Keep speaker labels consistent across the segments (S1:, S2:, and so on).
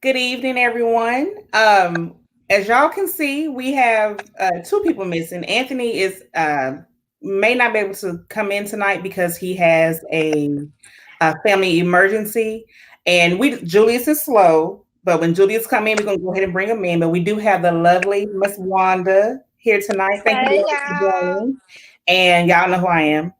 S1: Good evening, everyone. As y'all can see, we have two people missing. Anthony is may not be able to come in tonight because he has a family emergency, and we Julius is slow. But when Julius come in, we're gonna go ahead and bring him in. But we do have the lovely Miss Wanda here tonight. Thank
S2: Hey
S1: you for
S2: y'all.
S1: joining, and y'all know who I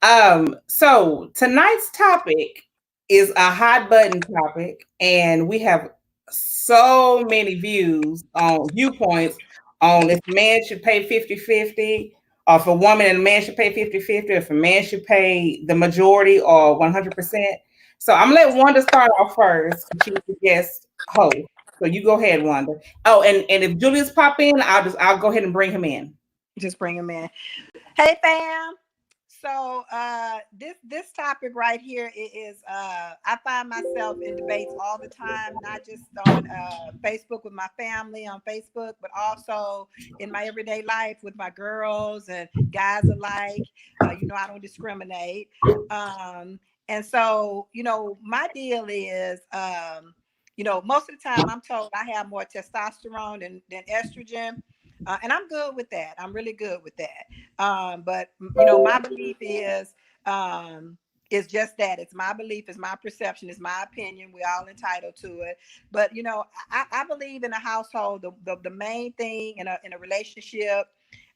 S1: am. So tonight's topic is a hot button topic, and we have so many viewpoints on if a man should pay 50-50, or if a woman and a man should pay 50-50, if a man should pay the majority or 100%. So I'm gonna let Wanda start off first because she's the guest host. So you go ahead, Wanda. Oh, and if Julius pop in, I'll go ahead and bring him in.
S2: Just bring him in. Hey fam. So this topic right here is I find myself in debates all the time, not just on Facebook with my family on Facebook, but also in my everyday life with my girls and guys alike. I don't discriminate. And so, my deal is most of the time I'm told I have more testosterone than estrogen. And I'm good with that. I'm really good with that. But my belief is just that. It's my belief, it's my perception, it's my opinion. We're all entitled to it. But I believe in a household, the main thing in a relationship,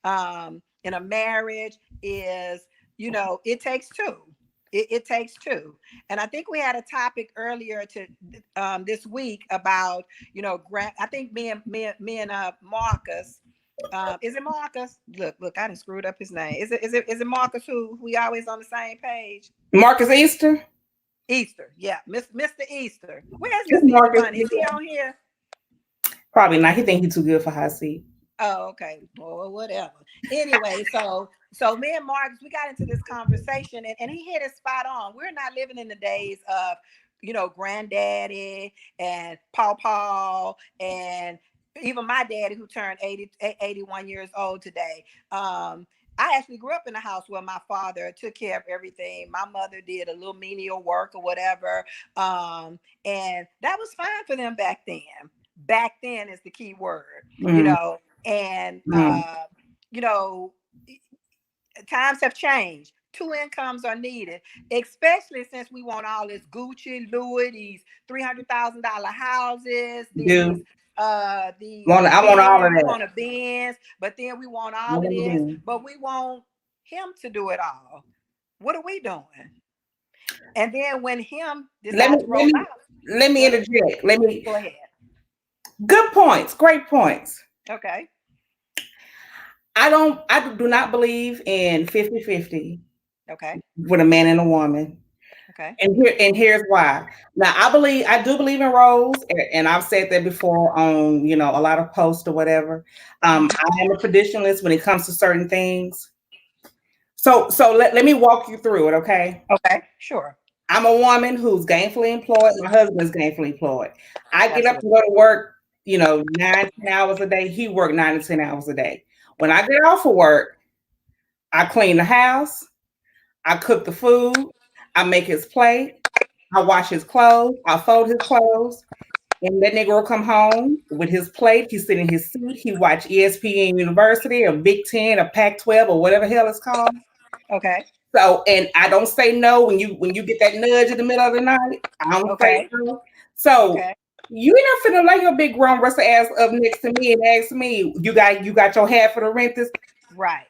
S2: in a marriage is, it takes two. It takes two. And I think we had a topic earlier this week about, I think me and Marcus. Is it Marcus? Look, I done screwed up his name. Is it Marcus who we always on the same page?
S1: Marcus Easter?
S2: Easter, yeah. Mr. Easter. Where's Mr. Easter? Funny? Is he on here?
S1: Probably not. He think he's too good for hot seat.
S2: Oh, okay. Well, whatever. Anyway, so me and Marcus, we got into this conversation and he hit it spot on. We're not living in the days of, granddaddy and Paw and even my daddy who turned 81 years old today. I actually grew up in a house where my father took care of everything. My mother did a little menial work or whatever. And that was fine for them back then. Back then is the key word, and times have changed. Two incomes are needed, especially since we want all this Gucci, Louis, these $300,000 houses, these
S1: I want all of that.
S2: We want a Benz, but then we want all of this, but we want him to do it all. What are we doing? And then when him decides to roll out,
S1: let me interject.
S2: Go ahead.
S1: Good points, great points.
S2: Okay.
S1: I do not believe in 50-50.
S2: Okay.
S1: With a man and a woman.
S2: Okay.
S1: And here's why. Now I do believe in roles, and I've said that before on a lot of posts or whatever. I am a traditionalist when it comes to certain things. So let me walk you through it, okay?
S2: Okay, sure.
S1: I'm a woman who's gainfully employed. My husband's gainfully employed. I get up to go to work, 9-10 hours a day. He worked 9 to 10 hours a day. When I get off of work, I clean the house, I cook the food, I make his plate, I wash his clothes, I fold his clothes, and that nigga will come home with his plate. He's sitting in his seat. He watch ESPN University or Big Ten or Pac-12 or whatever the hell it's called.
S2: Okay.
S1: So, and I don't say no when you get that nudge in the middle of the night. I don't say no. So you ain't not finna lay your big grown rusty ass up next to me and ask me, you got your half for the rent this?
S2: Right.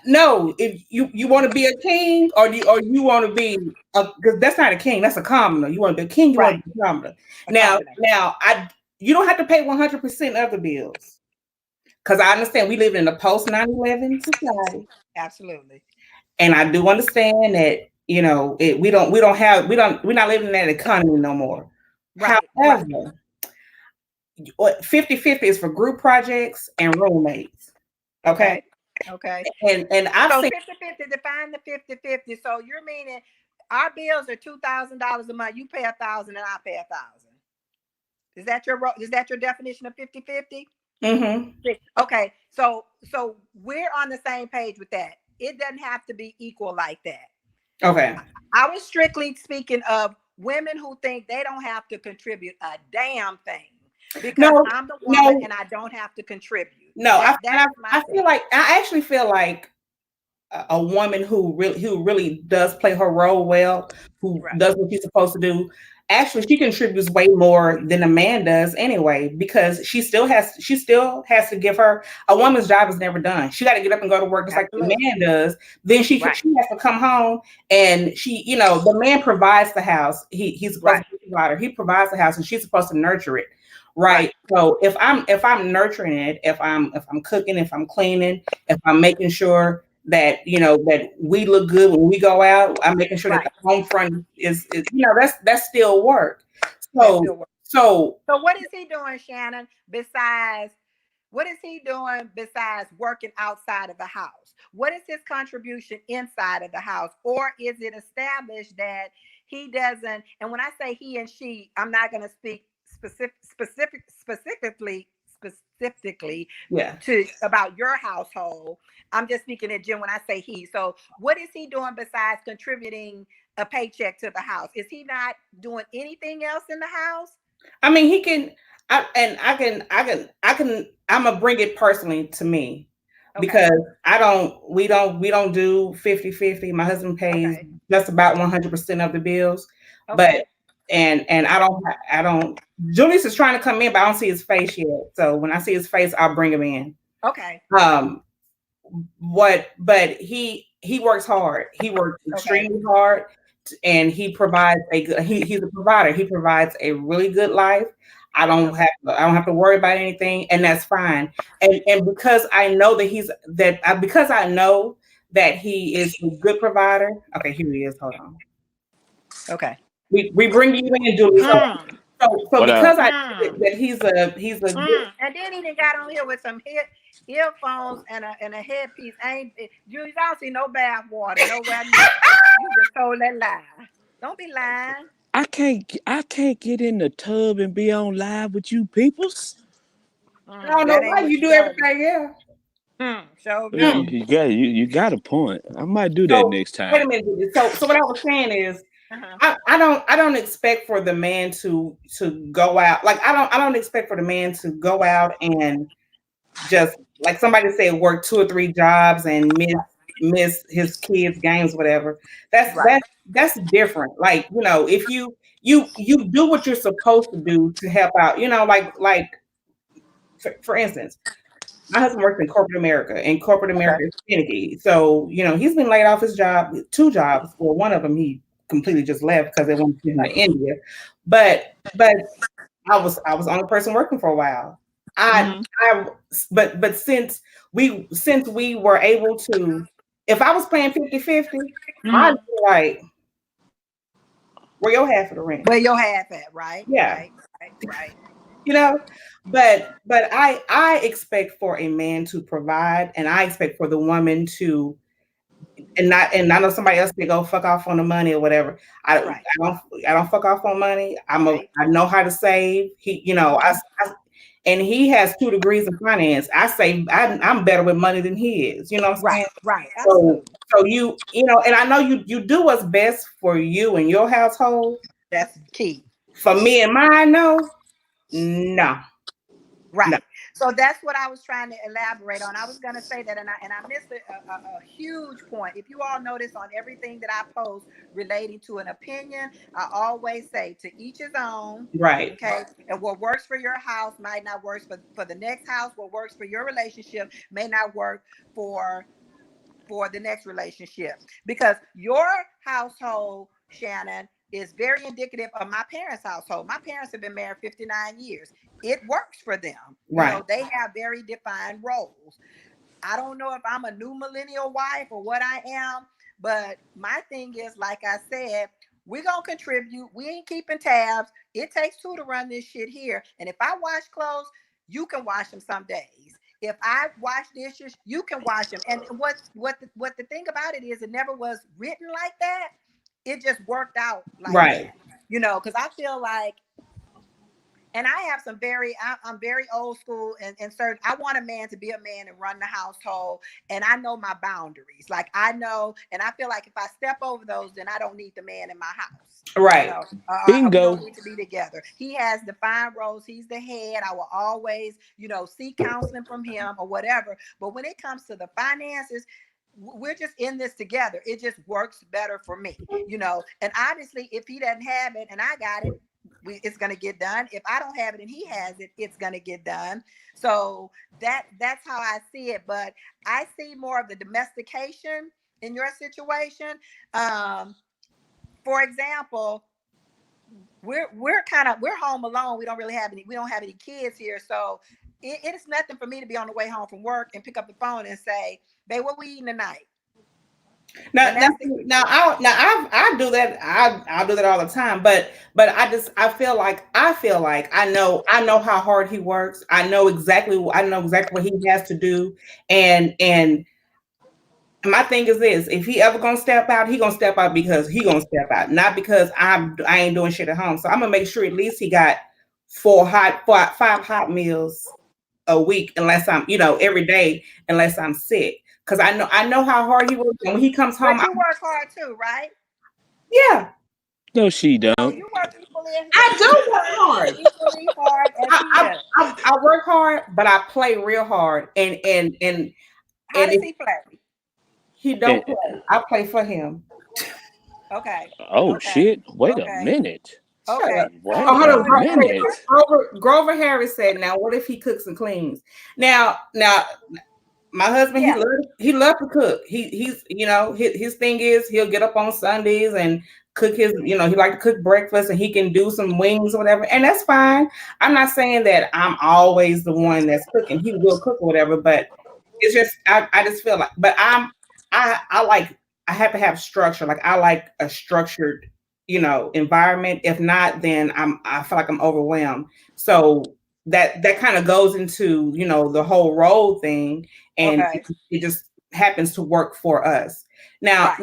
S1: No, if you want to be a king or you want to be because that's not a king, that's a commoner. You want to be a king, you want to be a commoner. Now you don't have to pay 100% of the bills because I understand we live in a post 9/11 society.
S2: Absolutely.
S1: And I do understand that we're not living in that economy no more.
S2: Right.
S1: However, 50-50 is for group projects and roommates. Okay.
S2: Okay.
S1: And I've
S2: so
S1: seen
S2: 50-50, define the 50-50. So you're meaning our bills are $2,000 a month. You pay $1,000 and I pay $1,000. Is that your definition of 50-50?
S1: Mm-hmm.
S2: Okay. So we're on the same page with that. It doesn't have to be equal like that.
S1: Okay.
S2: I was strictly speaking of women who think they don't have to contribute a damn thing because
S1: No,
S2: I'm the woman
S1: no,
S2: and I don't have to contribute.
S1: no.
S2: That's my
S1: I
S2: thing.
S1: feel like I actually feel like a woman who really does play her role well, who
S2: Right.
S1: does what she's supposed to do, actually she contributes way more than a man does anyway, because she still has to give her a woman's job is never done. She got to get up and go to work just like the
S2: Absolutely.
S1: man does. Then she
S2: Right.
S1: has to come home and the man provides the house. He's supposed
S2: Right.
S1: to be a provider. He provides the house and she's supposed to nurture it.
S2: Right.
S1: Right. So if I'm nurturing it, if I'm cooking, if I'm cleaning, if I'm making sure that that we look good when we go out, I'm making sure that
S2: Right.
S1: the home front is that's still work.
S2: That's
S1: So
S2: still work.
S1: so
S2: So what is he doing, Shannon, besides what is he doing besides working outside of the house? What is his contribution inside of the house? Or is it established that he doesn't, and when I say he and she, I'm not going to speak specifically
S1: yeah.
S2: to about your household. I'm just speaking in general when I say he. So what is he doing besides contributing a paycheck to the house? Is he not doing anything else in the house?
S1: I mean, he can, I'm gonna bring it personally to me
S2: Okay.
S1: because we don't do 50-50. My husband pays
S2: Okay.
S1: just about 100% of the bills, but,
S2: Okay.
S1: and I don't, Julius is trying to come in, but I don't see his face yet. So when I see his face, I'll bring him in.
S2: Okay.
S1: Um, but he works hard. He works
S2: Okay.
S1: extremely hard, and he provides he's a provider. He provides a really good life.
S2: Okay.
S1: I don't have to worry about anything, and that's fine. And because I know because I know that he is a good provider. Okay, here he is. Hold on.
S2: Okay.
S1: We bring you in, Julie.
S2: Mm.
S1: So
S3: What up?
S1: because I know
S2: Mm.
S1: that he's a good.
S2: And then he done got on here with some earphones and a headpiece. Julius, I don't see no bath water nowhere near. You just told that lie. Don't be lying.
S3: I can't get in the tub and be on live with you peoples.
S1: I don't know
S2: That
S1: why
S2: ain't what
S1: you
S2: you
S1: do
S2: told me.
S1: everything else.
S2: So
S3: You,
S2: do.
S1: Mm.
S3: you got a point. I might do that
S1: So
S3: next
S1: wait a
S3: time.
S1: minute. Julie. So what I was saying is
S2: Uh-huh.
S1: I don't expect for the man to go out. Like I don't expect for the man to go out and just like somebody said work 2 or 3 jobs and miss his kids games, whatever.
S2: Right.
S1: That's different. Like, if you do what you're supposed to do to help out, like for instance, my husband works in corporate America, and corporate
S2: Okay.
S1: America is finicky. So, he's been laid off his job, 2 jobs. Well, one of them he completely just left because they wanted to him to India. But I was the only person working for a while. I
S2: Mm-hmm.
S1: I but since we were able to, if I was playing 50-50, I'd
S2: Mm-hmm.
S1: be like, where your half of the rent?
S2: Where your half at? Right.
S1: Yeah.
S2: Right. Right. Right.
S1: You know, but I expect for a man to provide, and I expect for the woman to, and I know somebody else may go fuck off on the money or whatever.
S2: Right.
S1: I don't fuck off on money.
S2: Right.
S1: I know how to save. And he has 2 degrees in finance. I say I'm better with money than he is. You know what I'm
S2: Right.
S1: saying?
S2: Right.
S1: So
S2: Absolutely.
S1: and I know you do what's best for you and your household.
S2: That's key.
S1: For me and mine, no, no, no.
S2: Right. So that's what I was trying to elaborate on. I was going to say that, and I missed a huge point. If you all notice on everything that I post relating to an opinion, I always say to each his own.
S1: Right,
S2: Okay. And what works for your house might not work for the next house. What works for your relationship may not work for the next relationship, because your household, Shannon, is very indicative of my parents' household. My parents have been married 59 years. It works for them.
S1: right,
S2: They have very defined roles. I don't know if I'm a new millennial wife or what I am, but my thing is, like I said, we're going to contribute. We ain't keeping tabs. It takes 2 to run this shit here. And if I wash clothes, you can wash them some days. If I wash dishes, you can wash them. And what the thing about it is, it never was written like that. It just worked out like
S1: right.
S2: that. Because I feel like, And I have some I'm very old school and certain. I want a man to be a man and run the household. And I know my boundaries. Like I know, and I feel like if I step over those, then I don't need the man in my house.
S1: Right.
S2: You know, we
S3: Bingo.
S2: don't need to be together. He has defined roles. He's the head. I will always, seek counseling from him or whatever. But when it comes to the finances, we're just in this together. It just works better for me, and obviously if he doesn't have it and I got it, it's going to get done. If I don't have it and he has it, it's going to get done. So that's how I see it. But I see more of the domestication in your situation. For example, we're home alone. We don't have any kids here. So it is nothing for me to be on the way home from work and pick up the phone and say, "Babe, what we eating tonight?"
S1: I do that. I'll do that all the time. But I feel like I know how hard he works. I know exactly what he has to do. And my thing is this: if he ever gonna step out, he gonna step out because he gonna step out, not because I ain't doing shit at home. So I'm gonna make sure at least he got 5 hot meals a week, unless I'm every day, unless I'm sick. Because I know how hard he works. And when he comes home,
S2: but you work hard too, right?
S1: Yeah.
S3: No, she don't.
S2: No, you work equally.
S1: I do work hard.
S2: Equally hard as he does.
S1: I work hard, but I play real hard. And
S2: how does he play?
S1: He don't play. I play for him.
S2: Okay.
S3: Oh
S2: okay.
S3: shit! Wait a minute.
S2: Okay.
S3: Wait a minute.
S1: Grover Harris said, "Now, what if he cooks and cleans?" Now, my husband, he loves to cook. He's his thing is he'll get up on Sundays and cook his, he like to cook breakfast, and he can do some wings or whatever, and that's fine. I'm not saying that I'm always the one that's cooking. He will cook or whatever, but it's just I just feel like, but I have to have structure. Like I like a structured, environment. If not, then I feel like I'm overwhelmed. So that kind of goes into, the whole role thing, and it just happens to work for us. Now,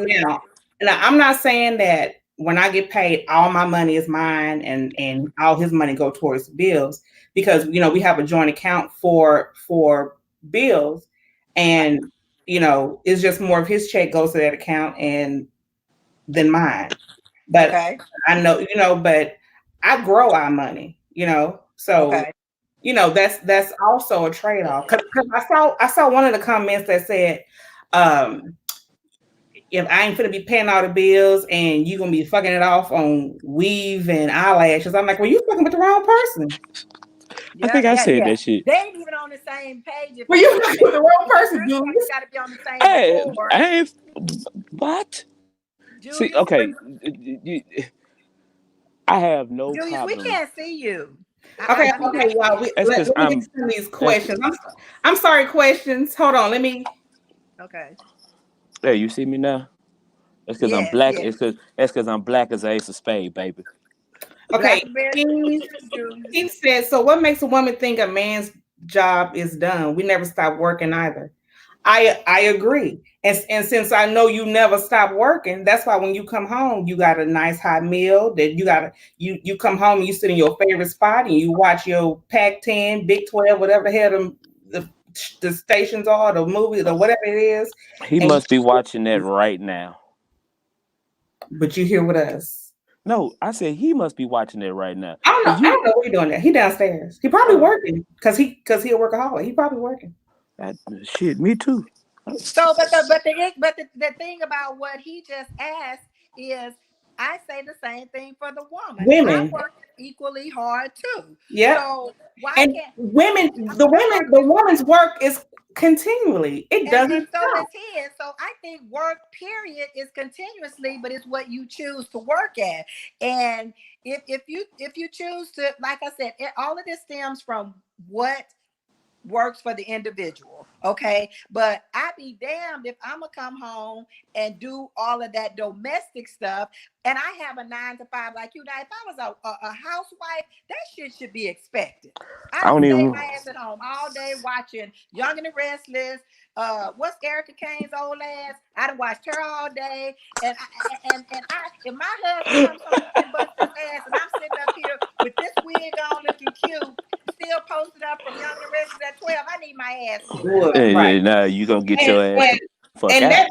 S1: I'm not saying that when I get paid, all my money is mine and all his money go towards bills, because we have a joint account for bills, and it's just more of his check goes to that account and than mine. But I know, but I grow our money, so that's also a trade-off. Because I saw one of the comments that said, if I ain't finna be paying all the bills and you gonna be fucking it off on weave and eyelashes, I'm like, well, you fucking with the wrong person.
S3: I think I said that shit.
S2: They ain't even on the same page.
S1: Well, you fucking with the wrong person, Julius.
S2: You gotta be on the same board.
S3: Hey, what?
S2: Julius,
S3: see, okay. I have no
S2: Julius,
S3: problem.
S2: we can't see you.
S1: Okay, y'all. Let me get to these questions. I'm sorry, questions. Hold on, let me.
S2: Okay.
S3: Hey, you see me now? That's because I'm black. That's because I'm black as an ace of spade, baby.
S1: Okay. He said, so what makes a woman think a man's job is done? We never stop working either. I agree. And since I know you never stop working, that's why when you come home, you got a nice hot meal that you come home and you sit in your favorite spot and you watch your Pac-10, Big 12, whatever the hell the stations are, the movies or whatever it is.
S3: He must be watching that right now.
S1: But you here with us.
S3: No, I said he must be watching it right now.
S1: I don't know what he's doing there. He downstairs. He probably working because he a workaholic. He probably working.
S3: Shit, me too.
S2: So, but the thing about what he just asked is, I say the same thing for the woman.
S1: Women
S2: I work equally hard too.
S1: Yeah.
S2: So why
S1: and
S2: can't
S1: the woman's work is continually. It doesn't.
S2: And so is his. So I think work, period, is continuously, but it's what you choose to work at. And if you choose to, like I said, all of this stems from what works for the individual. Okay. But I be damned if I'm gonna come home and do all of that domestic stuff and I have a 9 to 5 like you. Now, if I was a housewife, that shit should be expected. I don't stay my ass at home all day watching Young and the Restless. What's Erica Kane's old ass? I done watched her all day, and if my husband comes home and busts his ass, and I'm sitting up here with this wig on, looking cute my ass.
S3: Right. Now you gonna get your ass the fuck out.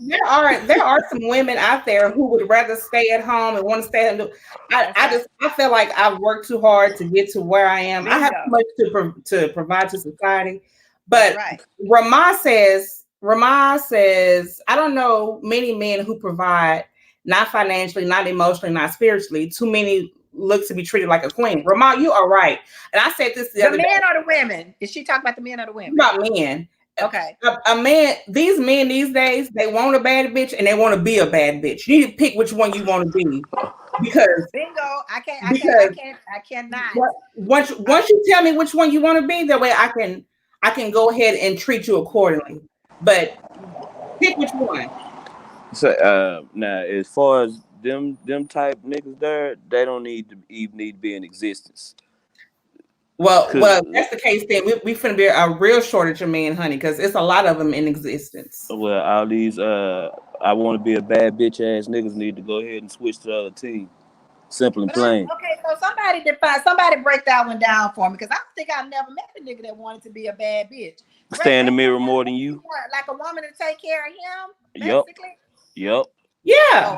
S1: There are some women out there who would rather stay at home and want to stay at home. I feel like I've worked too hard to get to where I am. I have too much to provide to society. But Ramah says, I don't know many men who provide, not financially, not emotionally, not spiritually. Too many look to be treated like a queen. Ramah, you are right. And I said this the other day.
S2: The men or the women? Is she talking about the men or the women?
S1: About men.
S2: Okay.
S1: A man, these men these days, they want a bad bitch and they want to be a bad bitch. You need to pick which one you want to be. Because
S2: bingo, I cannot.
S1: Once you tell me which one you want to be, that way I can go ahead and treat you accordingly. But pick which one.
S3: So now as far as them type niggas there, they don't need to even need to be in existence.
S1: Well, if that's the case, then we finna be a real shortage of men, honey, because it's a lot of them in existence.
S3: Well, all these I want to be a bad bitch ass niggas need to go ahead and switch to the other team. Simple and plain.
S2: Okay, so somebody break that one down for me, because I think I've never met a nigga that wanted to be a bad bitch.
S3: Stay in the mirror more than you.
S2: Like a woman to take care of him, basically.
S3: Yep.
S1: Yeah.
S2: Oh,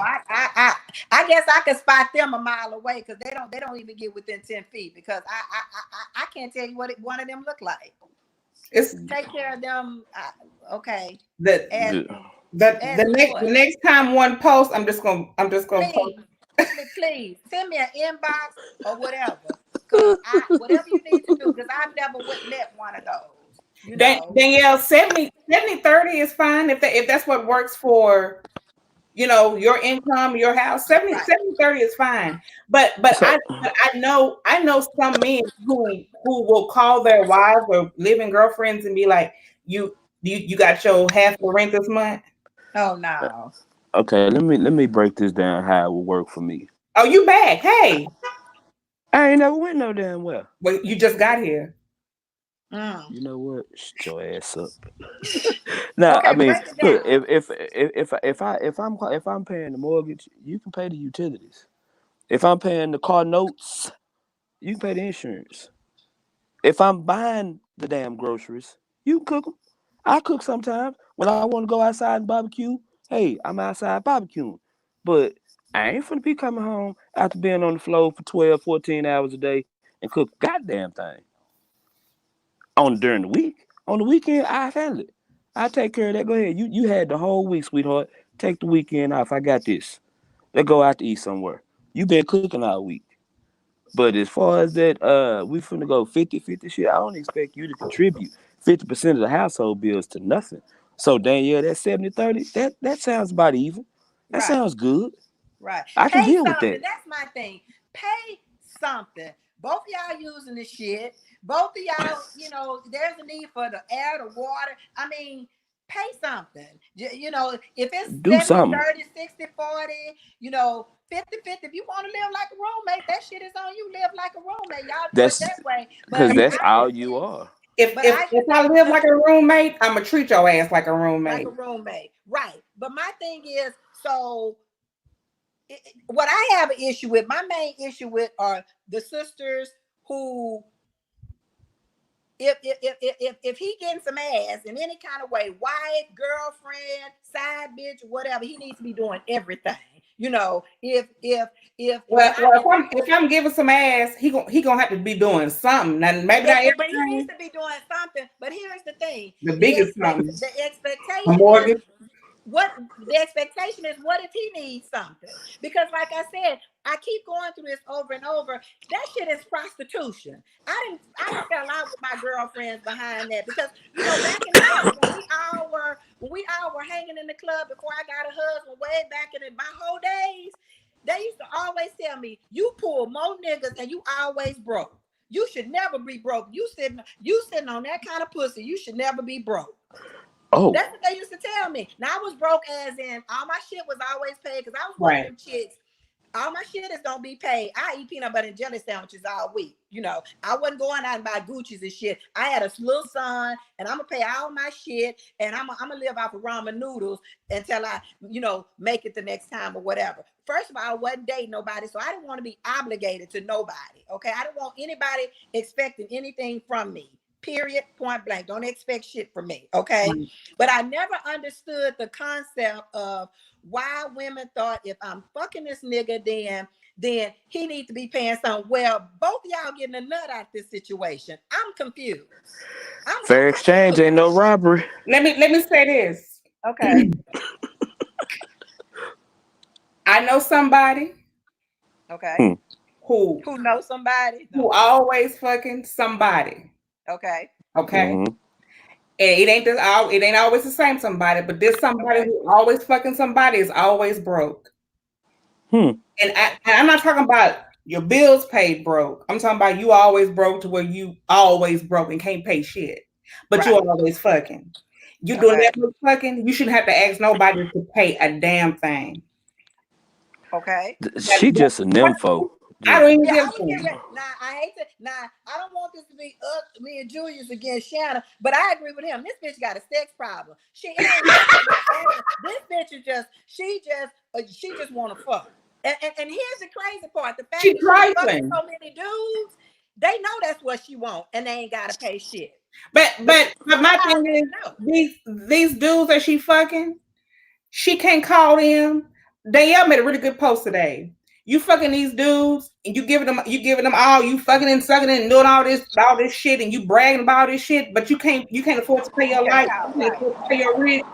S2: I guess I could spot them a mile away, because they don't even get within 10 feet, because I can't tell you what one of them look like.
S1: It's
S2: take care of them. Okay.
S1: The next time one post, I'm just gonna post.
S2: Please send me an inbox or whatever. Whatever you need to do, because I've never met one of those.
S1: Danielle, 70-30 is fine if that's what works for, your income, your house. 70-30 is fine. But I know some men who will call their wives or living girlfriends and be like, you got your half the rent this month.
S2: Oh no.
S3: Okay, let me break this down how it will work for me.
S1: Oh, you back? Hey,
S3: I ain't never went no damn well.
S1: Well, you just got here.
S3: You know what? Shut your ass up. Now, okay, I mean, look, if I'm paying the mortgage, you can pay the utilities. If I'm paying the car notes, you can pay the insurance. If I'm buying the damn groceries, you can cook them. I cook sometimes when I want to go outside and barbecue. Hey, I'm outside barbecuing, but I ain't finna be coming home after being on the floor for 12, 14 hours a day and cook goddamn thing. During the week. On the weekend, I handle it. I take care of that. Go ahead. You had the whole week, sweetheart. Take the weekend off. I got this. Let's go out to eat somewhere. You been cooking all week. But as far as that, we finna go 50-50 shit. I don't expect you to contribute 50% of the household bills to nothing. So Danielle, that 70-30, that sounds about even. That sounds good.
S2: Right.
S3: I can deal with that.
S2: That's my thing. Pay something. Both of y'all using this shit. Both of y'all, there's a need for the air, the water. I mean, pay something. If it's 70-30, 60-40, 50-50. If you want to live like a roommate, that shit is on you. Live like a roommate. Y'all do it that way.
S3: Because that's all you are.
S1: If I live like a roommate, I'm gonna treat your ass like a roommate.
S2: Like a roommate, right? But my thing is, what I have an issue with, my main issue with, are the sisters who, if he getting some ass in any kind of way, wife, girlfriend, side bitch, whatever, he needs to be doing everything. If
S1: I'm giving some ass, he gonna have to be doing something. Now, maybe not everything,
S2: but he needs to be doing something. But here's the thing:
S1: the biggest something.
S2: The expectation. What if he needs something? Because like I said, I keep going through this over and over. That shit is prostitution. I didn't fell out with my girlfriends behind that, because back in the day when we all were hanging in the club before I got a husband, way back in my whole days, they used to always tell me, you pull more niggas and you always broke. You should never be broke. You sitting on that kind of pussy. You should never be broke.
S3: Oh,
S2: that's what they used to tell me. Now, I was broke as in all my shit was always paid, because I was one of them chicks. All my shit is gonna be paid. I eat peanut butter and jelly sandwiches all week. I wasn't going out and buy Gucci's and shit. I had a little son, and I'm gonna pay all my shit, and I'm gonna live off of ramen noodles until I, make it the next time or whatever. First of all, I wasn't dating nobody, so I didn't want to be obligated to nobody. Okay, I didn't want anybody expecting anything from me. Period. Point blank. Don't expect shit from me. Okay.
S1: Right.
S2: But I never understood the concept of why women thought if I'm fucking this nigga, then he needs to be paying something. Well, both of y'all getting a nut out this situation. I'm confused.
S3: Fair exchange ain't no robbery.
S1: Let me say this.
S2: Okay.
S1: I know somebody.
S2: Okay.
S1: Who
S2: knows somebody?
S1: Who always fucking somebody.
S2: Okay.
S1: Okay.
S3: Mm-hmm.
S1: And it ain't always the same somebody, but this somebody who always fucking somebody is always broke. And I'm not talking about your bills paid broke. I'm talking about you always broke to where you always broke and can't pay shit. But you're always fucking. You doing that much fucking, you shouldn't have to ask nobody to pay a damn thing.
S2: Okay.
S3: She just a nympho.
S1: I don't even give a
S2: I don't want this to be me and Julius against Shannon, but I agree with him. This bitch got a sex problem. This bitch is she just want to fuck. And here's the crazy part: the fact that she's fucking so many dudes, they know that's what she want, and they ain't gotta pay shit.
S1: But my thing is, these dudes that she fucking, she can't call them. Danielle made a really good post today. You fucking these dudes and you giving them all, you fucking and sucking and doing all this shit, and you bragging about all this shit, but you can't afford to pay your life, you can't afford to pay your rent.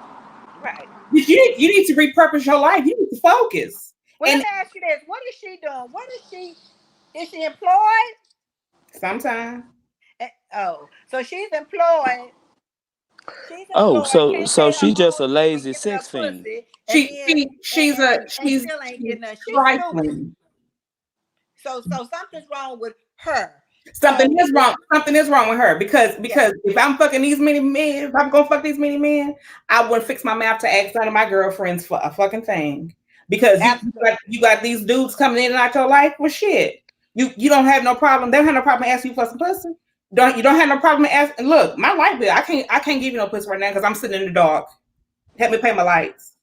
S2: Right.
S1: You need to repurpose your life. You need to focus.
S2: Well, let me ask you this: what is she doing? What is she? Is she employed?
S1: Sometimes.
S2: Oh, so she's employed.
S3: So she's just a lazy sex fiend.
S1: She's trifling.
S2: So something's wrong with her.
S1: Something is wrong with her because if I'm fucking these many men, if I'm gonna fuck these many men, I wouldn't fix my mouth to ask none of my girlfriends for a fucking thing. Because you got these dudes coming in and out your life with shit. You don't have no problem. They don't have no problem asking you for some pussy. You don't have no problem asking. Look, my light bill. I can't give you no pussy right now because I'm sitting in the dark. Help me pay my lights.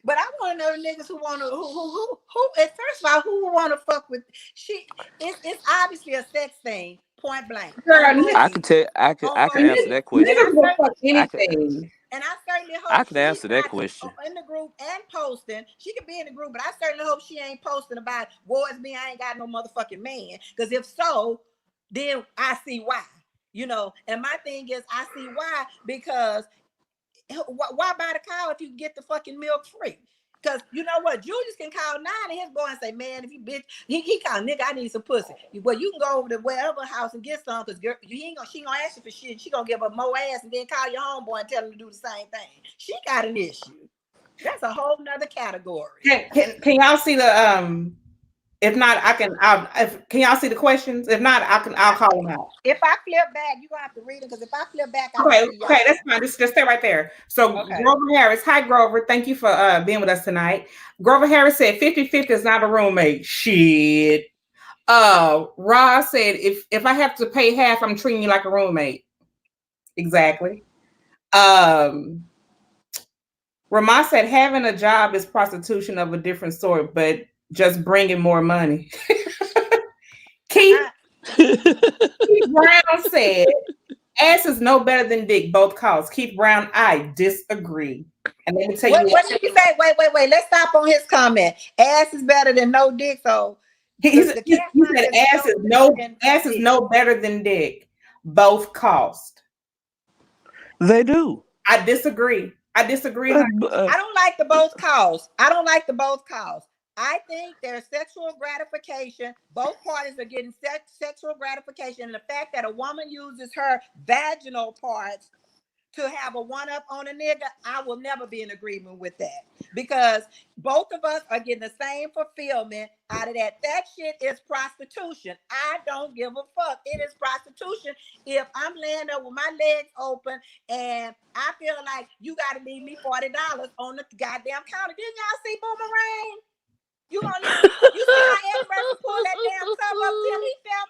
S2: But I want to know the niggas who want to who. First of all, who want to fuck with she? It's obviously a sex thing. Point blank.
S3: Girl, I can answer that question.
S1: Niggas will fuck anything.
S2: And I certainly hope
S3: I can answer that question.
S2: In the group and posting. She could be in the group, but I certainly hope she ain't posting about, woe is me, I ain't got no motherfucking man. Because if so, then I see why. You know, and my thing is, I see why, because why buy the cow if you can get the fucking milk free? Because you know what, Julius can call 9 and his boy and say, man, if you bitch, he call nigga, I need some pussy. Well, you can go over to wherever house and get some, because she ain't gonna ask you for shit. She gonna give her more ass and then call your homeboy and tell him to do the same thing. She got an issue. That's a whole nother category.
S1: Can y'all see the If not, can y'all see the questions? If not, I'll call them out.
S2: If I flip back, you're gonna have to read them, because if I flip back,
S1: okay, that's fine. Just stay right there. So Grover Harris, hi Grover, thank you for being with us tonight. Grover Harris said 50-50 is not a roommate. Shit. Ross said if I have to pay half, I'm treating you like a roommate. Exactly. Ramon said having a job is prostitution of a different sort, but just bringing more money. Keith Brown said, ass is no better than dick, both costs. Keith Brown, I disagree. And let me tell you
S2: what did you say? Wait. Let's stop on his comment. Ass is better than no dick. So
S1: he said ass is no better than dick, both cost.
S3: They do.
S1: I disagree. I
S2: don't like the both costs. I think there's sexual gratification. Both parties are getting sexual gratification. And the fact that a woman uses her vaginal parts to have a one-up on a nigga, I will never be in agreement with that. Because both of us are getting the same fulfillment out of that. That shit is prostitution. I don't give a fuck. It is prostitution. If I'm laying there with my legs open and I feel like you got to leave me $40 on the goddamn counter. Didn't y'all see Boomerang? You see how Ed Murphy pulled that damn sub up till he felt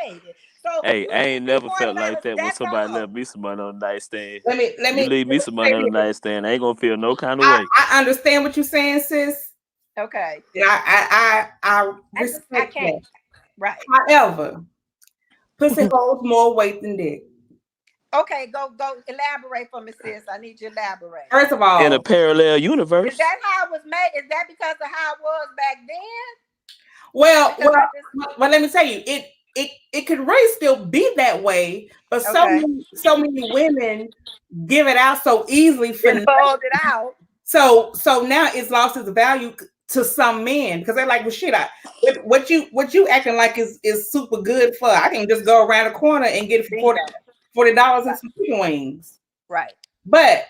S2: violated. So
S3: hey, I ain't never felt like that when somebody left me some money on the nightstand.
S1: Let me
S3: leave me some money on the nightstand. I ain't gonna feel no kind of way.
S1: I understand what you're saying, sis.
S2: Okay.
S1: I respect that.
S2: Right.
S1: However, pussy holds more weight than dick.
S2: Okay, go elaborate for me, sis. I need you to elaborate.
S1: First of all,
S3: in a parallel universe.
S2: Is that how it was made? Is that because of how it was back then?
S1: well, let me tell you, it could really still be that way, but so many women give it out so easily for
S2: hold it out.
S1: So now it's lost its value to some men because they're like, well, shit, what you acting like is super good for? I can just go around the corner and get $40 and some chicken wings.
S2: Right.
S1: But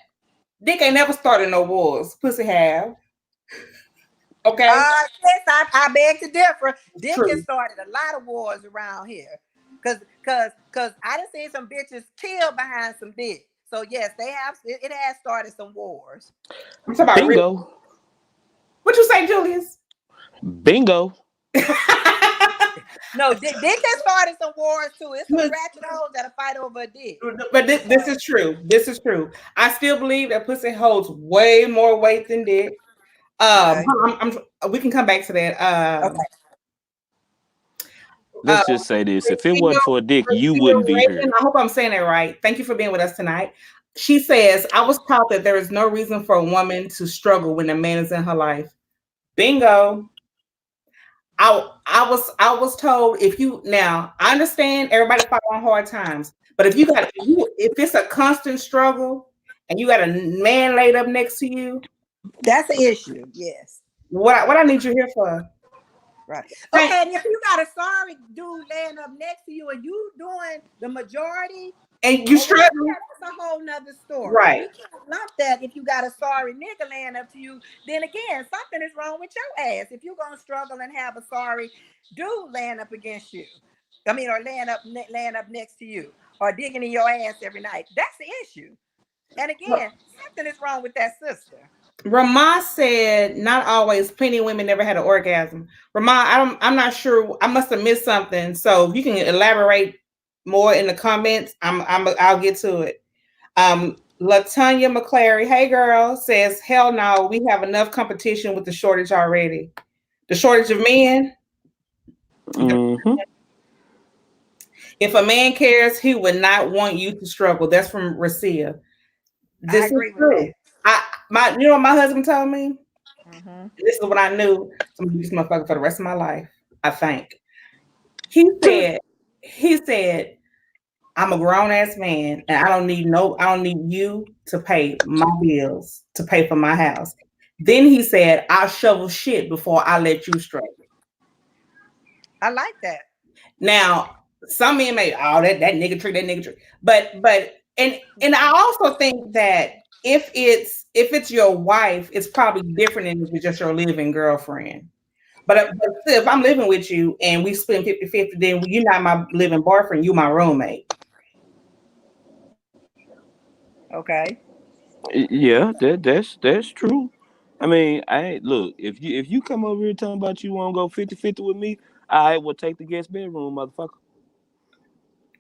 S1: dick ain't never started no wars. Pussy have. Okay.
S2: Yes, I beg to differ. Dick has started a lot of wars around here. Cause I done seen some bitches killed behind some dick. So yes, they have. It has started some wars.
S1: I'm talking about
S3: bingo.
S1: What you say, Julius?
S3: Bingo.
S2: No, dick has started some wars too. It's some ratchet hoes that'll fight over a dick.
S1: But this is true. This is true. I still believe that pussy holds way more weight than dick. We can come back to that.
S2: Okay.
S3: Let's just say this: if it wasn't for a dick, you wouldn't be here.
S1: I hope I'm saying that right. Thank you for being with us tonight. She says, "I was taught that there is no reason for a woman to struggle when a man is in her life." Bingo. I was told now I understand everybody fight on hard times, but if it's a constant struggle and you got a man laid up next to you,
S2: that's an issue. Yes.
S1: What I need you here for?
S2: Right. Okay, and if you got a sorry dude laying up next to you and you doing the majority
S1: and you struggling,
S2: that's a whole nother story.
S1: Right.
S2: We can't lump that if you got a sorry nigga laying up to you, then again, something is wrong with your ass. If you're gonna struggle and have a sorry dude laying up against you, or laying up next to you, or digging in your ass every night, that's the issue. And again, something is wrong with that sister.
S1: Ramah said, "Not always. Plenty of women never had an orgasm." Ramah, I'm not sure. I must have missed something. So if you can elaborate more in the comments, I'll get to it. Latanya McClary, hey girl, says, "Hell no, we have enough competition with the shortage already. The shortage of men."
S3: Mm-hmm.
S1: If a man cares, he would not want you to struggle. That's from Racia. This is true. My husband told me. Mm-hmm. This is what I knew. I'm gonna be this motherfucker for the rest of my life. I think. He said, "I'm a grown ass man, and I don't need you to pay my bills, to pay for my house." Then he said, "I'll shovel shit before I let you struggle."
S2: I like that.
S1: Now, some men may, that nigga trick, but and I also think that if it's your wife, it's probably different than if it's just your living girlfriend. But if I'm living with you and we split 50-50, then you're not my living boyfriend, you my roommate.
S2: Okay.
S3: Yeah, that's true. I mean, look, if you come over here talking about you want to go 50-50 with me, I will take the guest bedroom, motherfucker.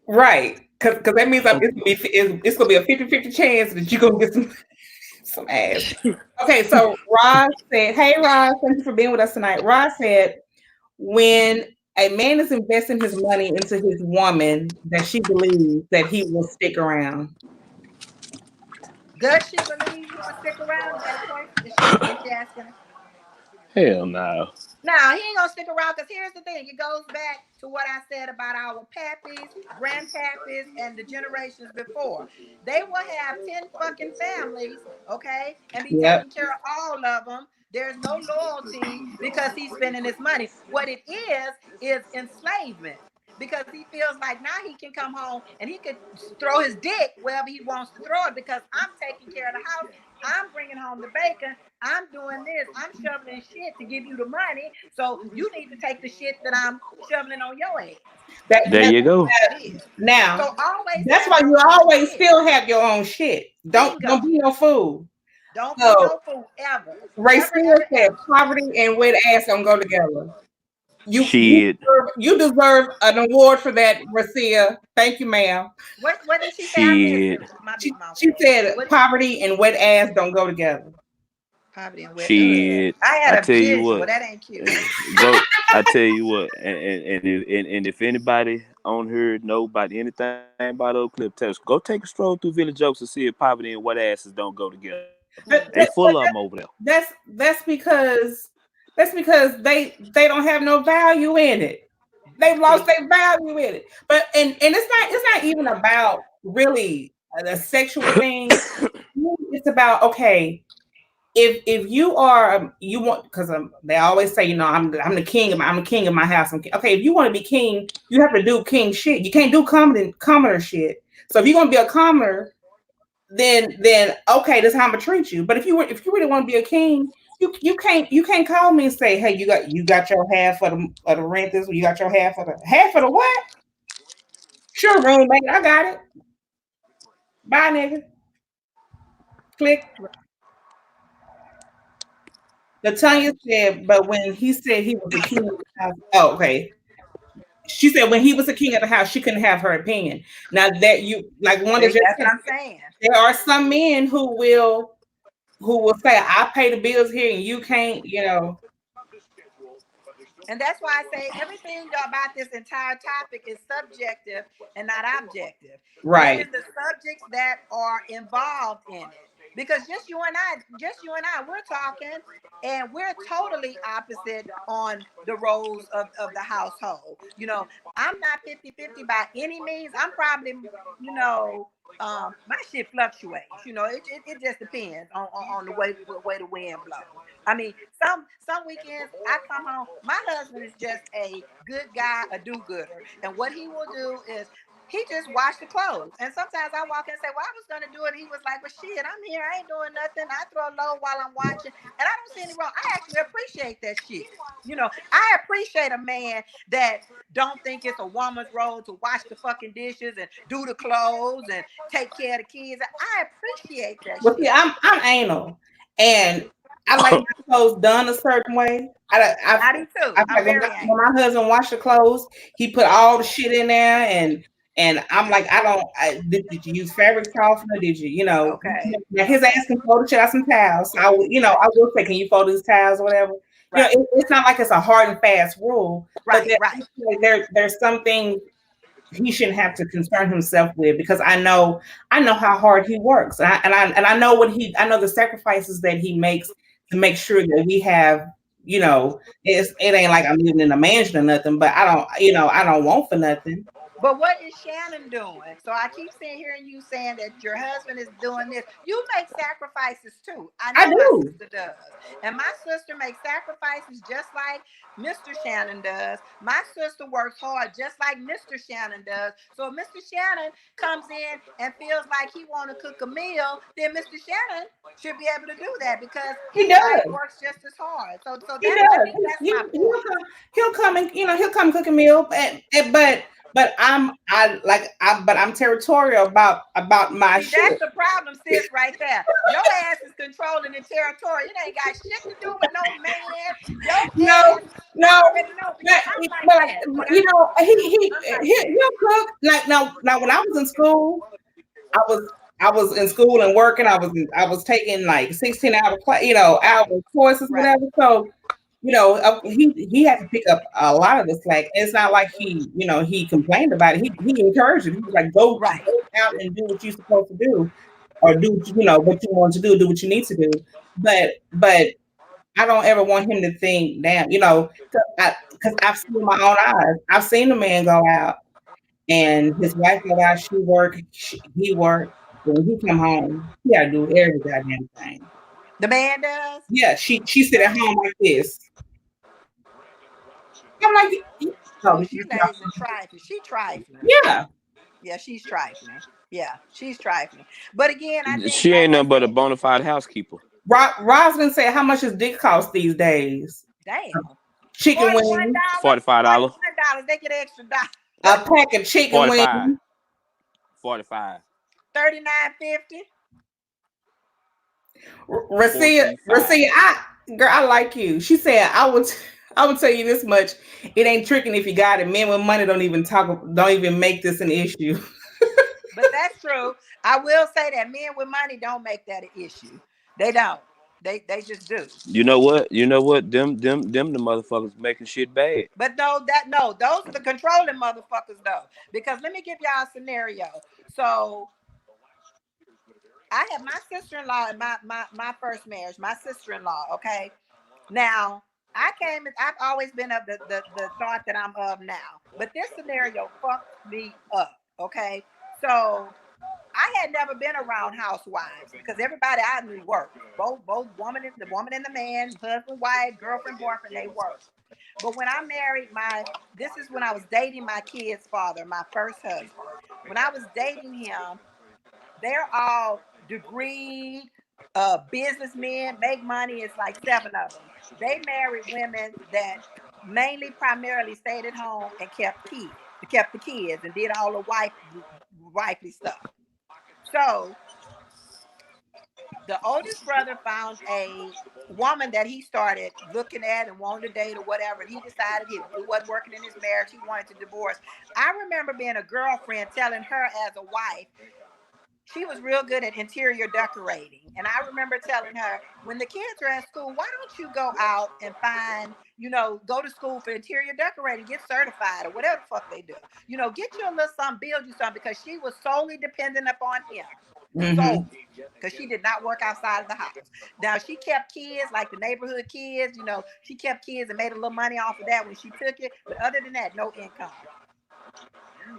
S1: Right. Because that means it's gonna be a 50-50 chance that you're gonna get some ass. Okay, so Roz said, "Hey Roz, thank you for being with us tonight." Roz said, "When a man is investing his money into his woman, that she believes that he will stick around."
S2: Does she believe he will stick around? Is that a question? Is she asking?
S3: Hell no.
S2: No, he ain't gonna stick around because here's the thing. It goes back to what I said about our pappies, grandpappies, and the generations before. They will have 10 fucking families, okay, and be taking care of all of them. There's no loyalty because he's spending his money. What it is enslavement. Because he feels like now he can come home and he could throw his dick wherever he wants to throw it because I'm taking care of the house. I'm bringing home the bacon. I'm doing this. I'm shoveling shit to give you the money. So you need to take the shit that I'm shoveling on your ass.
S3: There you go.
S1: Now,
S2: so
S1: that's why you always still have your own shit. Don't be no fool.
S2: Don't be no fool ever.
S1: Racia said poverty and wet ass don't go together. You deserve an award for that, Racia. Thank you, ma'am.
S2: What did she say?
S1: She said poverty and wet ass don't go together.
S2: Poverty and wet
S3: ass.
S2: I tell you what. Well, that ain't cute.
S3: I tell you what, and if anybody on here know about anything about those clip tests, go take a stroll through Village Jokes and see if poverty and wet asses don't go together. They full of them over there.
S1: That's because they don't have no value in it. They've lost their value in it. But and it's not even about really the sexual thing. It's about, okay, if you are you want, because they always say, I'm the king of my house. Okay, if you want to be king, you have to do king shit. You can't do commoner shit. So if you're gonna be a commoner, then okay, this is how I'm gonna treat you. But if you really want to be a king, you can't call me and say, hey, you got your half of the rent, this, you got your half of the what? Sure, roommate, I got it. Bye, nigga. Click. Latanya said, but when he said he was the king of the house, oh, okay. She said when he was the king of the house, she couldn't have her opinion. Now that you like Wanda just
S2: that's
S1: said,
S2: what I'm saying.
S1: There are some men who will say, I pay the bills here and you can't,
S2: And that's why I say everything about this entire topic is subjective and not objective.
S1: Right.
S2: It is the subjects that are involved in it. Because just you and I, we're talking and we're totally opposite on the roles of the household. I'm not 50-50 by any means. I'm probably, my shit fluctuates. It just depends on the way the wind blows. I mean, some weekends I come home, my husband is just a good guy, a do-gooder. And what he will do is he just washed the clothes. And sometimes I walk in and say, well, I was going to do it. And he was like, well, shit, I'm here. I ain't doing nothing. I throw a load while I'm watching. And I don't see any wrong. I actually appreciate that shit. I appreciate a man that don't think it's a woman's role to wash the fucking dishes and do the clothes and take care of the kids. I appreciate that shit.
S1: See, I'm anal. And I like my clothes done a certain way.
S2: I do too.
S1: When my husband washed the clothes, he put all the shit in there, and I'm like, did you use fabric softener? Did you,
S2: okay.
S1: Now his ass can fold the shit out some towels. So I will say, can you fold these towels or whatever?
S2: Right.
S1: It's not like it's a hard and fast rule.
S2: Right,
S1: but there's something he shouldn't have to concern himself with, because I know how hard he works, and I know I know the sacrifices that he makes to make sure that we have, it ain't like I'm living in a mansion or nothing, but I don't want for nothing.
S2: But what is Shannon doing? So I keep hearing you saying that your husband is doing this. You make sacrifices too. I know my sister does. And my sister makes sacrifices just like Mr. Shannon does. My sister works hard just like Mr. Shannon does. So if Mr. Shannon comes in and feels like he want to cook a meal, then Mr. Shannon should be able to do that because
S1: he does.
S2: Works just as hard. So
S1: he does. He'll come and he'll come cook a meal, but I'm territorial about my shit.
S2: That's the problem, sis, right there. Your ass is controlling the territory. It ain't got shit to do with no man.
S1: He'll cook. Like now when I was in school, I was in school and working. I was taking like 16-hour hour courses, whatever. So he had to pick up a lot of the slack. It's not like he complained about it. He encouraged him. He was like, go out and do what you're supposed to do, or do what you want to do what you need to do. But I don't ever want him to think, damn, because I've seen my own eyes. I've seen the man go out and his wife go out, she work, he work. When he come home, he gotta do every goddamn thing.
S2: The man does?
S1: Yeah, she sit at home like this. I'm like,
S2: she's not even trifling. She trifling.
S1: Yeah.
S2: Yeah, she's trifling. Yeah, she's trifling. But again, I think
S3: she ain't nothing but a bona fide housekeeper.
S1: Roslyn said, how much does dick cost these days?
S2: Damn.
S1: Chicken wings.
S3: $45.
S2: They get extra $1.
S1: A pack of chicken wings.
S3: $45.
S2: $39.50.
S1: Racia, I like you. She said, I would tell you this much. It ain't tricking if you got it. Men with money don't even make this an issue.
S2: But that's true. I will say that men with money don't make that an issue. They don't. They just do.
S3: You know what? Them the motherfuckers making shit bad.
S2: But those are the controlling motherfuckers though. Because let me give y'all a scenario. So I have my sister-in-law in my first marriage, my sister-in-law, okay? Now, I've always been of the thought that I'm of now. But this scenario fucked me up, okay? So I had never been around housewives because everybody I knew worked. Both the woman and the man, husband, wife, girlfriend, boyfriend, they worked. But when I married this is when I was dating my kid's father, my first husband. When I was dating him, they're all degreed businessmen, make money. It's like 7 of them. They married women that primarily stayed at home and kept the kids, and did all the wifely stuff. So the oldest brother found a woman that he started looking at and wanted to date or whatever, and he decided it wasn't working in his marriage. He wanted to divorce. I remember being a girlfriend telling her as a wife, she was real good at interior decorating. And I remember telling her, when the kids are at school, why don't you go out and find, go to school for interior decorating, get certified or whatever the fuck they do. Get you a little something, build you something, because she was solely dependent upon him. Solely. Because she did not work outside of the house. Now, she kept kids, like the neighborhood kids, she kept kids and made a little money off of that when she took it. But other than that, no income.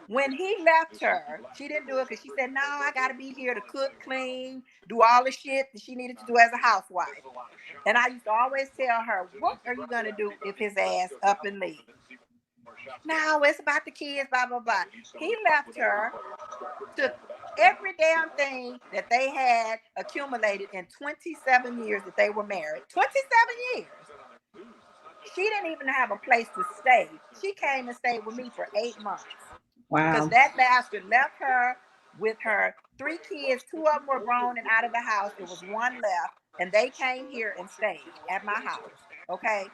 S2: When he left her, she didn't do it because she said, no, I got to be here to cook, clean, do all the shit that she needed to do as a housewife. And I used to always tell her, what are you going to do if his ass up and leave? No, it's about the kids, blah, blah, blah. He left her, took every damn thing that they had accumulated in 27 years that they were married. 27 years. She didn't even have a place to stay. She came and stayed with me for 8 months.
S1: Wow.
S2: Because that bastard left her with her 3 kids. 2 of them were grown and out of the house. There was 1 left. And they came here and stayed at my house. Okay?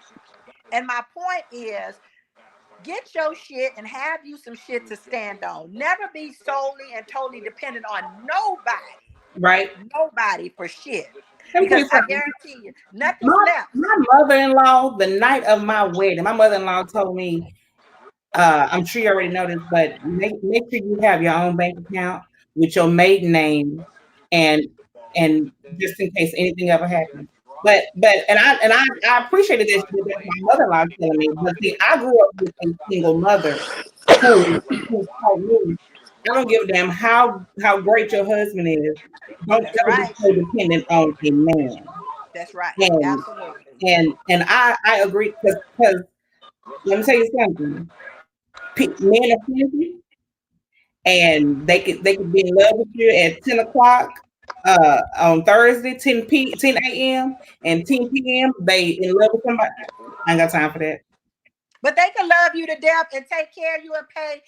S2: And my point is, get your shit and have you some shit to stand on. Never be solely and totally dependent on nobody.
S1: Right.
S2: Nobody for shit. Because I guarantee you, nothing's left.
S1: My mother-in-law, the night of my wedding, my mother-in-law told me, I'm sure you already know this, but make sure you have your own bank account with your maiden name, and just in case anything ever happens. But I appreciated this that my mother-in-law telling me. But see, I grew up with a single mother who told me, I don't give a damn how great your husband is. Don't ever be so dependent on a man.
S2: That's right.
S1: And,
S2: absolutely.
S1: And I agree because let me tell you something. Men are plenty, and they could be in love with you at 10 o'clock on Thursday, 10 a.m. and 10 p.m. They in love with somebody. I ain't got time for that.
S2: But they can love you to death and take care of you and pay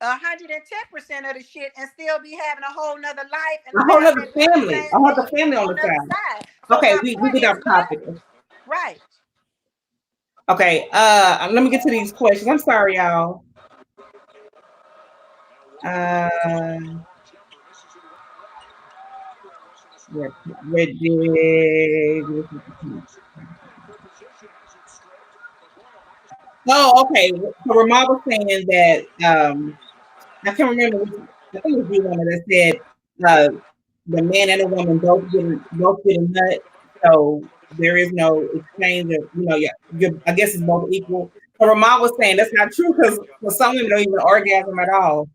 S2: 110% of the shit and still be having a whole nother life and
S1: a whole other family. A whole other family on the side. So okay, we get off topic.
S2: Right.
S1: Okay, let me get to these questions. I'm sorry, y'all. Oh, okay. So Ramon was saying that I can't remember. I think it was you, Wanda, that said the man and the woman both get a nut, so there is no exchange of I guess it's both equal. But Ramon was saying that's not true because some women don't even orgasm at all.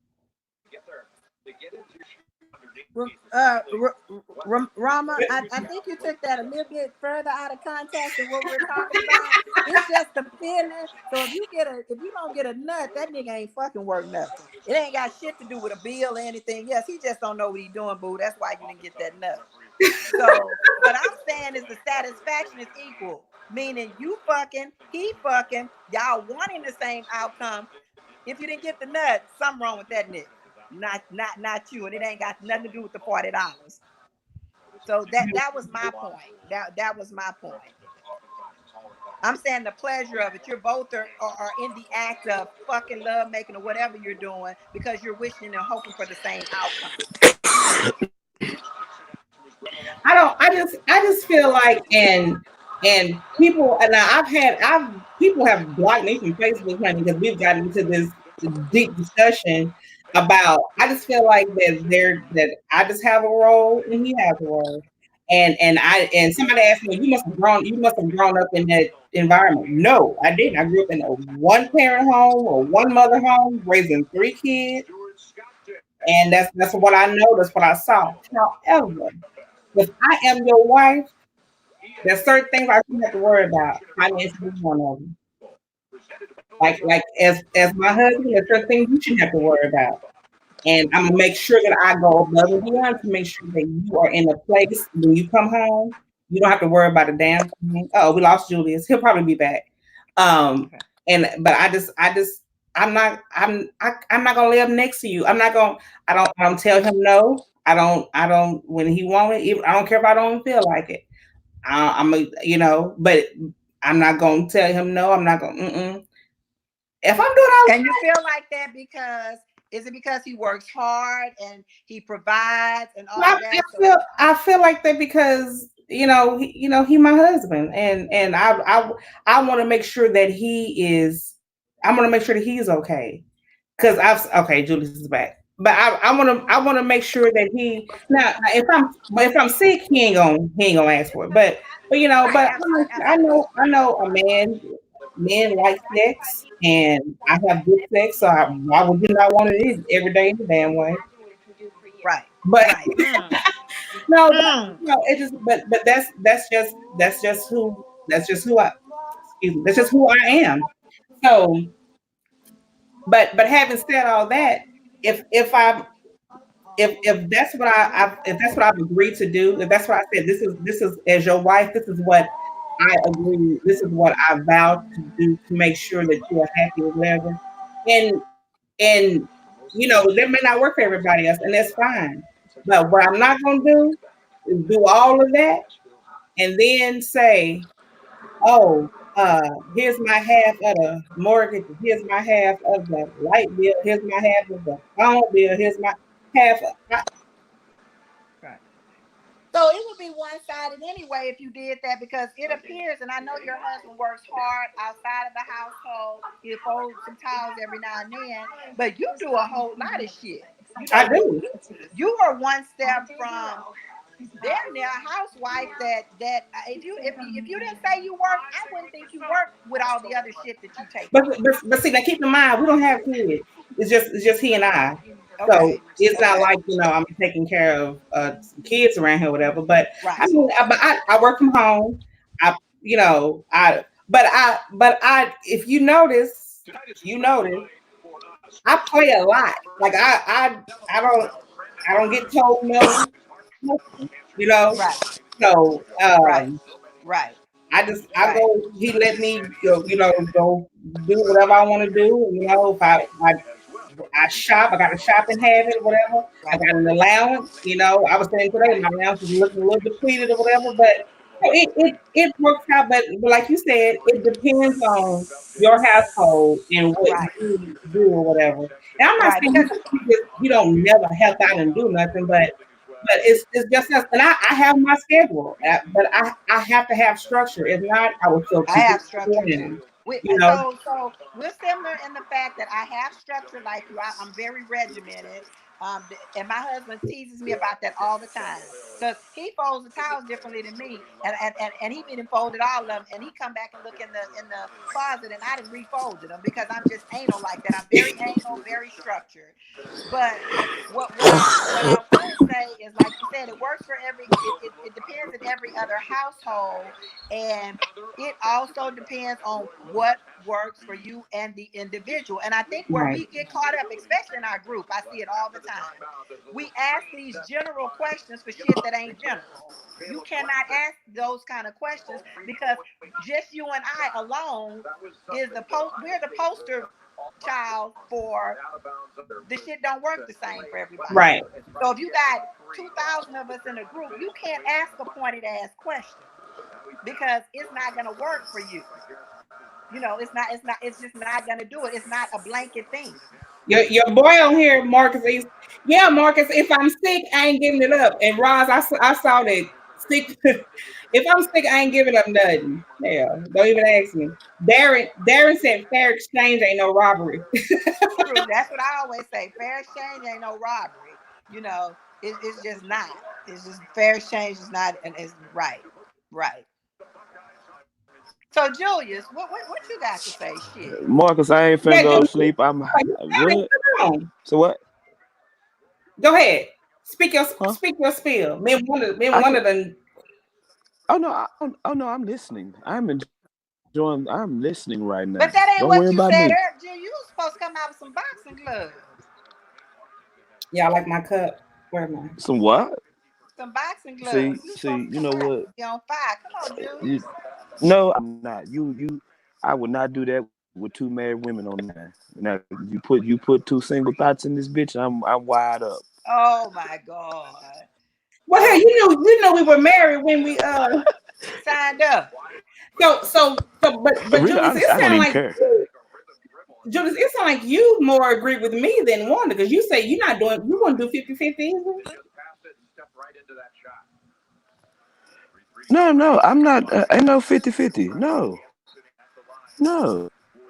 S2: Rama, I think you took that a little bit further out of context of what we're talking about. It's just a feeling. So if you don't get a nut, that nigga ain't fucking worth nothing. It ain't got shit to do with a bill or anything. Yes, he just don't know what he's doing, boo. That's why you didn't get that nut. So what I'm saying is the satisfaction is equal, meaning you fucking, he fucking, y'all wanting the same outcome. If you didn't get the nut, something wrong with that nigga. Not you, and it ain't got nothing to do with the $40. So that was my point. That was my point. I'm saying the pleasure of it. You're both are in the act of fucking love making or whatever you're doing because you're wishing and hoping for the same outcome.
S1: I just feel like and people and I've people have blocked me from Facebook, honey, because we've gotten into this deep discussion about. I just feel like that I just have a role and he has a role. And somebody asked me, you must have grown up in that environment. No, I didn't. I grew up in a one parent home or one mother home, raising 3 kids, and that's what I know. That's what I saw. However, if I am your wife, there's certain things I shouldn't have to worry about. Financially, is one of them. Like as my husband, there's certain things you shouldn't have to worry about. And I'm gonna make sure that I go above and beyond to make sure that you are in a place when you come home. You don't have to worry about a damn thing. Oh, we lost Julius. He'll probably be back. Um, but I'm not gonna live next to you. I don't tell him no. I don't when he want it. I don't care if I don't feel like it. I'm a, but I'm not gonna tell him no. I'm not gonna. If I'm doing all,
S2: and you feel like that because is it because he works hard and he provides and all that?
S1: I feel like that because he my husband, and I want to make sure that he is. I want to make sure that he's okay. Because Julius is back. But I want to make sure that he now if I'm sick, he ain't gonna ask for it. But I know a men like sex, and I have good sex, so why would you not want it every day in the damn way?
S2: Right.
S1: But
S2: right.
S1: no, it just but that's just who that's just who I am. So but having said all that, if that's what if that's what I've agreed to do, if that's what I said, this is as your wife, this is what I agree, this is what I vowed to do to make sure that you are happy or whatever. And that may not work for everybody else, and that's fine. But what I'm not gonna do is do all of that and then say, oh, here's my half of the mortgage, here's my half of the light bill, here's my half of the phone bill, here's my half of
S2: right. So it would be one-sided anyway if you did that, because it appears, and I know your husband works hard outside of the household. He folds some towels every now and then, but you do a whole lot of shit.
S1: I do.
S2: You are one step from damn near a housewife that if you didn't say you work, I wouldn't think you work with all the other shit that you take.
S1: But see, now keep in mind, we don't have kids. It's just he and I.
S2: Okay.
S1: So it's not like I'm taking care of some kids around here, or whatever. But
S2: right.
S1: I mean, I work from home. If you notice, I play a lot. Like I don't get told no.
S2: Right.
S1: So
S2: right.
S1: I go. He let me go. Go do whatever I want to do. If I shop, I got a shopping habit or whatever. I got an allowance. I was saying today my allowance is looking a little depleted or whatever, but it works out. But like you said, it depends on your household and what you do or whatever. And I'm not saying you don't never help out and do nothing, but it's just us. And I have my schedule, but I have to have structure. If not, I will feel.
S2: I have structure. So we're similar in the fact that I have structure like you. I'm very regimented. And my husband teases me about that all the time because he folds the towels differently than me, and he didn't folded all of them, and he come back and look in the closet, and I didn't refolded them because I'm just anal like that. I'm very anal, very structured. But what I will say is, like you said, it works for it depends in every other household, and it also depends on what works for you and the individual. And I think where we get caught up, especially in our group, I see it all the time. We ask these general questions for shit that ain't general. You cannot ask those kind of questions because just you and I alone is we're the poster child for the shit don't work the same for everybody.
S1: Right.
S2: So if you got 2,000 of us in a group, you can't ask a pointed ass question because it's not gonna work for you. It's just not gonna do it. It's not a blanket thing.
S1: Your boy on here, Marcus, Marcus, if I'm sick, I ain't giving it up. And Roz, I saw that sick, if I'm sick, I ain't giving up nothing. Hell, don't even ask me. Darren said fair exchange ain't no robbery.
S2: True. That's what I always say. Fair exchange ain't no robbery. You know, it's just not. It's just fair exchange is not, and it's right. Right. So Julius, what you got to say? Shit.
S3: Marcus, I ain't finna
S1: Yeah,
S3: go to
S1: Julius,
S3: sleep. I'm what?
S1: come on.
S3: So what?
S1: Go ahead.
S3: Huh?
S1: Speak your spiel. Me and
S3: I
S1: one
S3: can.
S1: of them.
S3: Oh no! Oh no! I'm listening. I'm listening right now.
S2: But that
S3: Don't
S2: ain't
S3: worry
S2: what
S3: about
S2: you
S3: me.
S2: said earlier. Julius, you was supposed to come out with some boxing gloves.
S1: Y'all like my cup? Where am I?
S3: Some what?
S2: Some boxing
S3: See,
S2: gloves. You was supposed
S3: see.
S2: to
S3: You
S2: come
S3: know
S2: out
S3: what?
S2: and be on fire. Come on, Julius.
S3: You, no, I'm not. I would not do that with two married women on there. Now you put two single thoughts in this bitch. I'm wide up.
S2: Oh my God.
S1: Well, hey,
S2: Oh,
S1: you know we were married when we
S2: signed up.
S1: but
S3: Really,
S1: Julius,
S3: honestly,
S1: it
S3: I don't
S1: sounded
S3: even
S1: like
S3: care.
S1: you more agree with me than Wanda because you say you want to do 50-50 either.
S3: No, I'm not. Ain't no 50-50. No.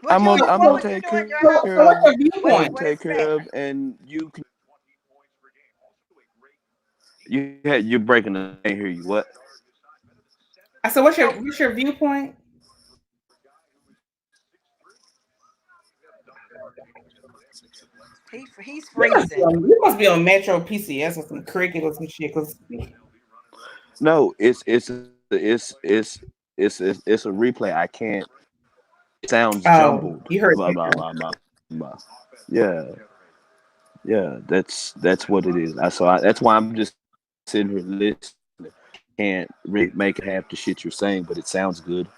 S2: Well, Julius,
S3: I'm
S2: what
S3: gonna
S2: would you
S3: take
S2: do in
S3: care
S2: your
S1: So
S3: of.
S1: what's
S2: household?
S1: your viewpoint?
S2: What
S3: Take
S2: is
S3: care of,
S2: fair?
S3: and you're breaking the. I ain't hear you. What?
S1: I said, what's your viewpoint?
S2: He's freezing.
S1: You must be on Metro PCS or some cricket or some shit. Cause
S3: No, it's a replay. I can't. It sounds
S1: oh,
S3: jumbled.
S1: you heard
S3: Blah blah
S1: Metro.
S3: blah blah. Blah. Yeah, yeah. That's what it is. That's why I'm just sitting here listening. Can't really make half the shit you're saying, but it sounds good.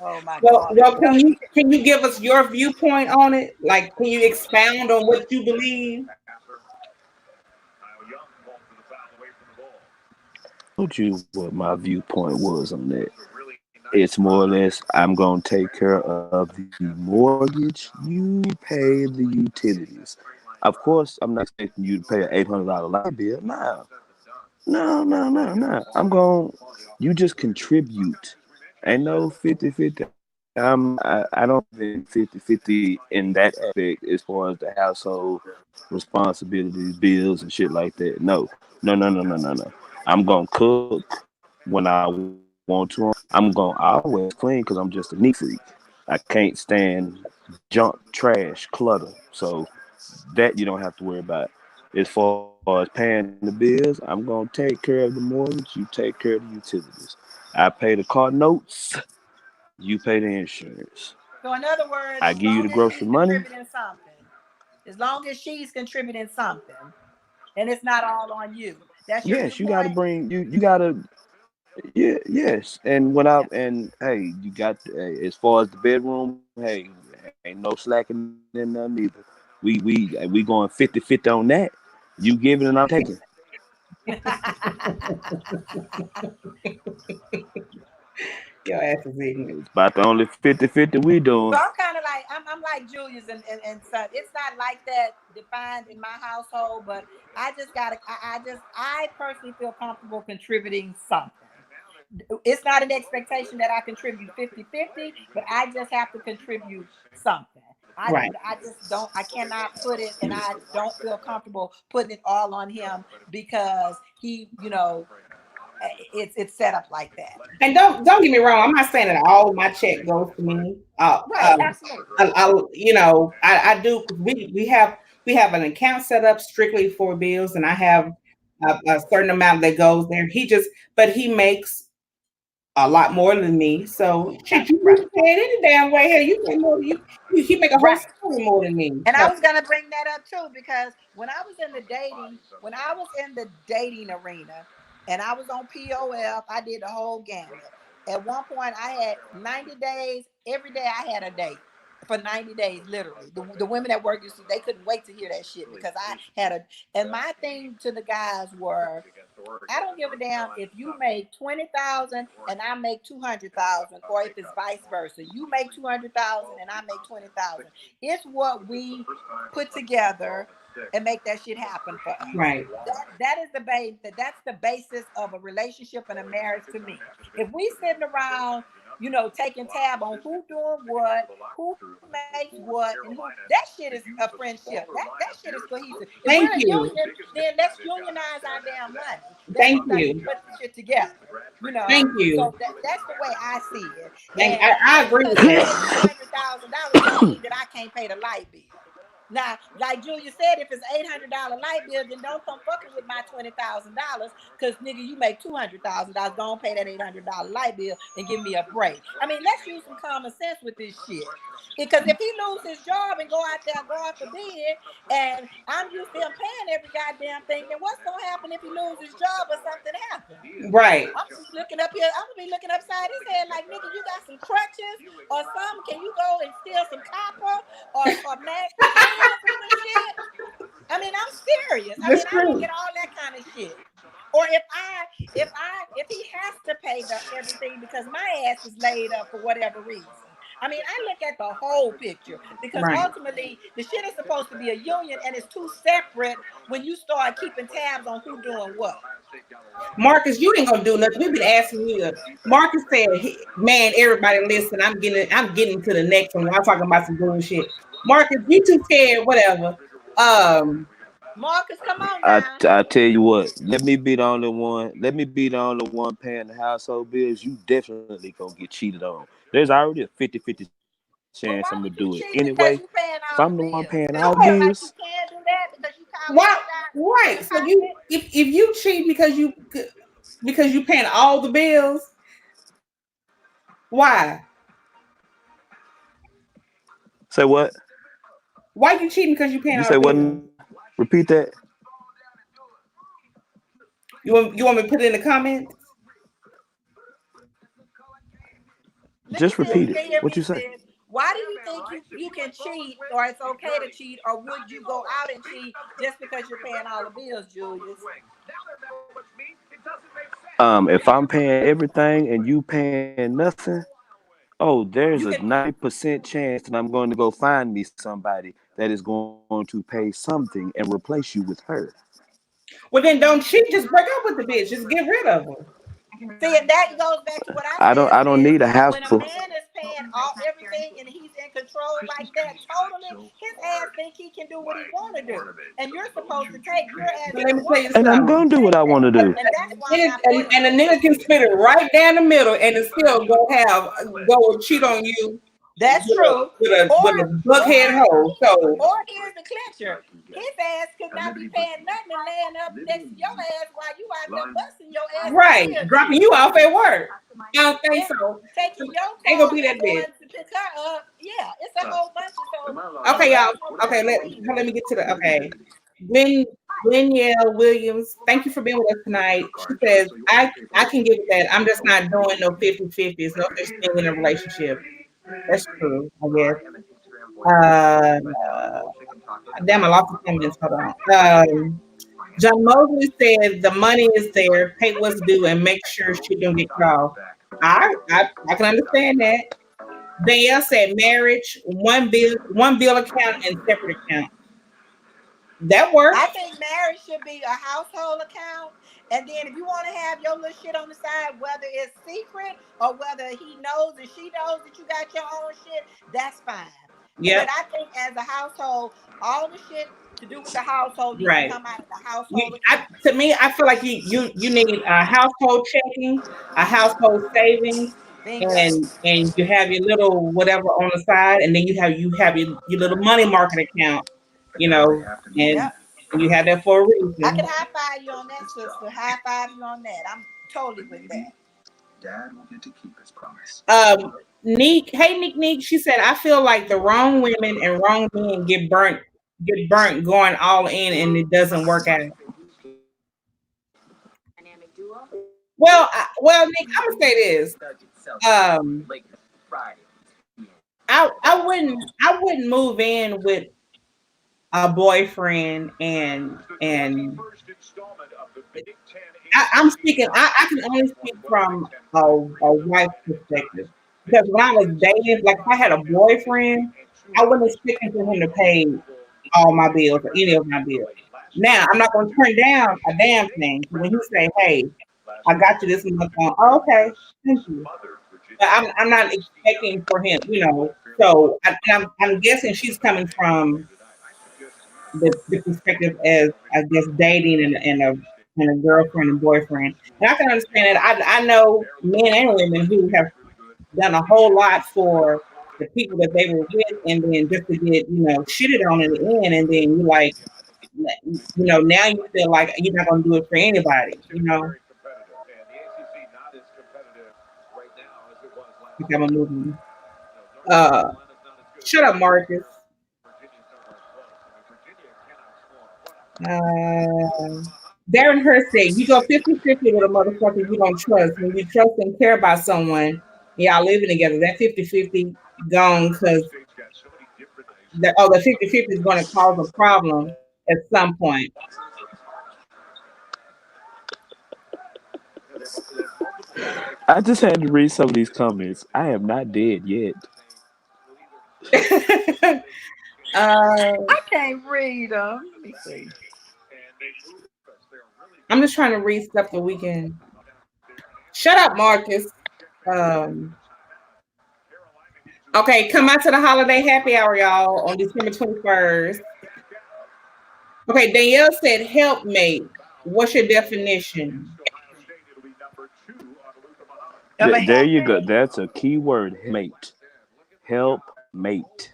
S2: Oh my God.
S1: Well,
S2: Well,
S1: can you give us your viewpoint on it? Like, can you expound on what you believe?
S3: Told you what my viewpoint was on that. It's more or less I'm gonna take care of the mortgage. You pay the utilities. Of course, I'm not expecting you to pay an $800 light bill. No. You just contribute. Ain't no 50-50. I don't believe in 50-50 in that aspect as far as the household responsibilities, bills, and shit like that. No. I'm gonna cook when I want to. I'm gonna always clean because I'm just a neat freak. I can't stand junk, trash, clutter. So that you don't have to worry about. As far as paying the bills, I'm gonna take care of the mortgage. You take care of the utilities. I pay the car notes. You pay the insurance.
S2: so in other
S3: I
S2: words,
S3: give
S2: as
S3: you the
S2: long as
S3: grocery
S2: she's
S3: money.
S2: contributing something, as long as she's contributing something, and it's not all on you. That's your
S3: Yes, you got to
S2: viewpoint.
S3: bring you got to yeah yes. And when I
S2: Yeah.
S3: and hey, you got as far as the bedroom, hey, ain't no slacking in none either. We going 50-50 on that. You giving and I'm taking.
S1: Your ass is ignorant.
S3: It's about the only 50-50 we
S2: So
S3: doing.
S2: I'm kind of like I'm like Julius and son. It's not like that defined in my household, but I just gotta I personally feel comfortable contributing something. It's not an expectation that I contribute 50-50, but I just have to contribute something.
S1: Right.
S2: I just don't I cannot put it, and I don't feel comfortable putting it all on him because he, it's set up like that.
S1: And don't get me wrong. I'm not saying that all my check goes to me.
S2: Right, absolutely.
S1: I do. We have an account set up strictly for bills, and I have a certain amount that goes there. But he makes a lot more than me. So shit, you
S2: Right.
S1: can pay it any damn way. Hell, you pay more than he make a whole
S2: Right.
S1: story more than me.
S2: And I
S1: So
S2: was gonna bring that up too because when I was in the dating arena, and I was on POF, I did the whole gamut. At one point, I had 90 days. Every day, I had a date for 90 days, literally. The women that work, they couldn't wait to hear that shit because I had a. And my thing to the guys were, I don't give a damn if you make 20,000 and I make 200,000, or if it's vice versa. You make 200,000 and I make 20,000. It's what we put together and make that shit happen for us.
S1: Right.
S2: That is the base. That's the basis of a relationship and a marriage to me. If we sitting around, taking tab on who doing what, who makes what, and who, that shit is a friendship. That shit is cohesive. If
S1: Thank
S2: we're a
S1: you.
S2: union, then let's unionize our damn money.
S1: Thank
S2: Let's
S1: you.
S2: put the shit together.
S1: Thank you.
S2: So that's the way I see it.
S1: I agree with that.
S2: $200,000 don't mean that I can't pay the light bill. Now, like Julius said, if it's $800 light bill, then don't come fucking with my $20,000, because nigga, you make $200,000. Don't pay that $800 light bill and give me a break. I mean, let's use some common sense with this shit. Because if he loses his job and go out the bid, and I'm used to him paying every goddamn thing, then what's gonna happen if he loses his job or something happens?
S1: Right.
S2: I'm just looking up here. I'm gonna be looking upside his head like, nigga, you got some crutches or something? Can you go and steal some copper or match shit? I mean, I'm serious. I look at all that kind of shit. Or if he has to pay everything because my ass is laid up for whatever reason. I mean, I look at the whole picture, because ultimately the shit is supposed to be a union, and it's too separate when you start keeping tabs on who doing what.
S1: Marcus, you ain't gonna do nothing. We've been asking you. Marcus said, "Man, everybody listen. I'm getting to the next one. I'm talking about some bullshit." Marcus, you too scared. Whatever.
S2: Marcus, come on now.
S3: I tell you what. Let me be the only one paying the household bills. You definitely gonna get cheated on. There's already a 50-50 chance I'm gonna do it anyway. If I'm the one paying all bills,
S2: you can't do that because you
S1: right. So if you cheat because you paying all the bills, why?
S3: Say what?
S1: Why you cheating because you paying
S3: You
S1: all
S3: say
S1: the
S3: what?
S1: bills?
S3: Repeat that.
S1: You want me to put it in the comments?
S3: Just repeat it. What you say?
S2: Why do you think you can cheat, or it's okay to cheat, or would you go out and cheat just because you're paying all the bills, Julius?
S3: If I'm paying everything and you paying nothing, there's a 90% chance that I'm going to go find me somebody that is going to pay something and replace you with her.
S1: Well, then don't cheat. Just break up with the bitch. Just get rid of her.
S2: See, and that goes back to what I said.
S3: I don't need a house.
S2: When a man is paying everything and he's in control like that, totally, his ass think he can do what he want to do, and you're supposed to take your ass.
S1: Let me tell you something.
S3: And I'm gonna do what I want to do.
S2: And that's why
S1: and a nigga can split it right down the middle, and it still go cheat on you.
S2: That's true.
S1: With a buckhead hoe.
S2: Or here's the clincher. His ass could not be paying nothing and laying up next to your ass while you out there busting your ass.
S1: Right. Dropping you off at work. I don't think so.
S2: Taking your car
S1: ain't gonna be that big.
S2: to pick her up. Yeah, it's a whole bunch of
S1: Okay, y'all. Okay, let me get to the Danielle Williams, thank you for being with us tonight. She says, I can get that. I'm just not doing no 50-50. It's no such thing in a relationship. That's true, I guess. Damn, I lost the comments. Hold on. John Mosley said the money is there, pay what's due, and make sure she don't get called. I can understand that. Danielle said marriage, one bill account and separate account. That works.
S2: I think marriage should be a household account. And then if you want to have your little shit on the side, whether it's secret or whether he knows and she knows that you got your own shit, that's fine. Yeah. But I think as a household, all the shit to do with the household needs to come out of the household account.
S1: To me, I feel like you need a household checking, a household savings, and you have your little whatever on the side, and then you have your little money market account, and you have that for a reason.
S2: I can high five you on that, sister. High five you on that. I'm totally with that.
S4: Dad will get to keep his promise.
S1: Neek, she said, I feel like the wrong women and wrong men get burnt going all in, and it doesn't work out. Well, Nick, I'm gonna say this. I wouldn't move in with a boyfriend and I'm speaking. I can only speak from a wife's perspective, because when I was dating, like if I had a boyfriend, I wasn't expecting for him to pay all my bills or any of my bills. Now I'm not going to turn down a damn thing. So when you say, "Hey, I got you this month," oh, okay, thank you. But I'm not expecting for him, So I'm guessing she's coming from the perspective as I guess dating and a girlfriend and boyfriend. And I can understand it. I know men and women who have done a whole lot for the people that they were with, and then just to get shitted on in the end, and then you like now you feel like you're not gonna do it for anybody. Okay, I'm moving. Shut up, Marcus. Darren Hurst said, "You go 50-50 with a motherfucker you don't trust. When you trust and care about someone, y'all living together, that 50-50 gone because the 50-50 is going to cause a problem at some point."
S3: I just had to read some of these comments. I am not dead yet.
S2: I can't read them. Let me see.
S1: I'm just trying to read stuff that we can. Shut up, Marcus. Okay, come out to the holiday happy hour, y'all, on December 21st. Okay, Danielle said, "Helpmate. What's your definition?"
S3: There you go. That's a key word. Mate. Help mate.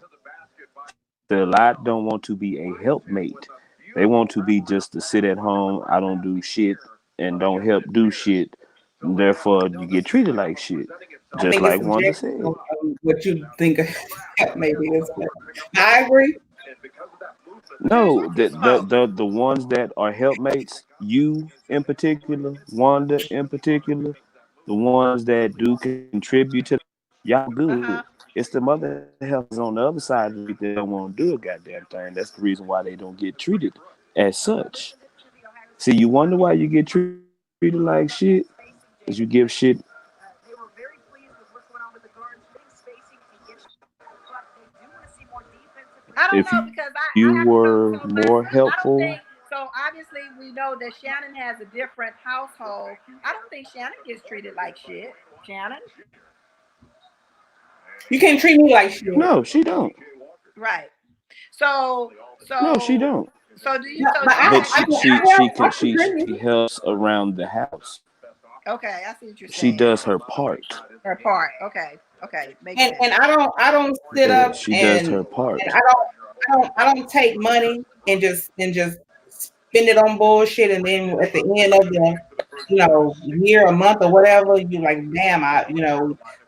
S3: A lot don't want to be a helpmate. They want to be just to sit at home. I don't do shit and don't help do shit. And therefore, you get treated like shit.
S1: I
S3: Just
S1: think it's
S3: like Wanda
S1: subjective
S3: said.
S1: on what you think of helpmate is. I agree.
S3: No, the ones that are helpmates, you in particular, Wanda in particular, the ones that do contribute to y'all good. It's the mother helpers on the other side of the street that don't want to do a goddamn thing. That's the reason why they don't get treated as such. See, you wonder why you get treated like shit? Because you give shit.
S2: I don't
S3: If
S2: know because
S3: you
S2: I have
S3: were
S2: so
S3: more
S2: I don't
S3: helpful,
S2: think so. Obviously, we know that Shannon has a different household. I don't think Shannon gets treated like shit. Shannon,
S1: You can't treat me like shit.
S3: no, she don't.
S2: right? So
S3: No, she don't.
S2: so do you?
S1: No,
S2: So
S1: but
S2: do you
S3: But
S2: have?
S1: I contribute.
S3: she helps around the house.
S2: Okay, I see what you're
S3: She
S2: saying.
S3: does her part.
S2: Her part. Okay, makes sense.
S1: And I don't sit
S3: Yeah,
S1: up
S3: she does
S1: and
S3: her part.
S1: I don't take money and just spend it on bullshit, and then at the end of the year or month or whatever, you like, damn,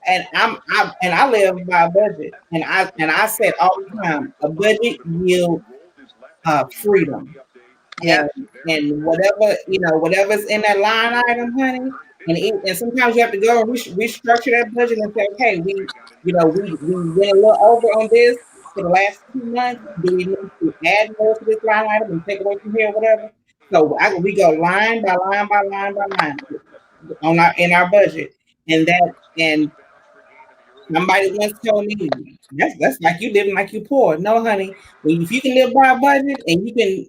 S1: and I live by a budget, and I said all the time, a budget yields freedom.
S2: Yep.
S1: And whatever's in that line item, honey. And sometimes you have to go and restructure that budget and say, okay, we went a little over on this for the last 2 months. Do we need to add more to this line item and take away from here, whatever? So we go line by line by line by line in our budget, and somebody once told me that's like you living like you poor. No, honey, if you can live by a budget and you can.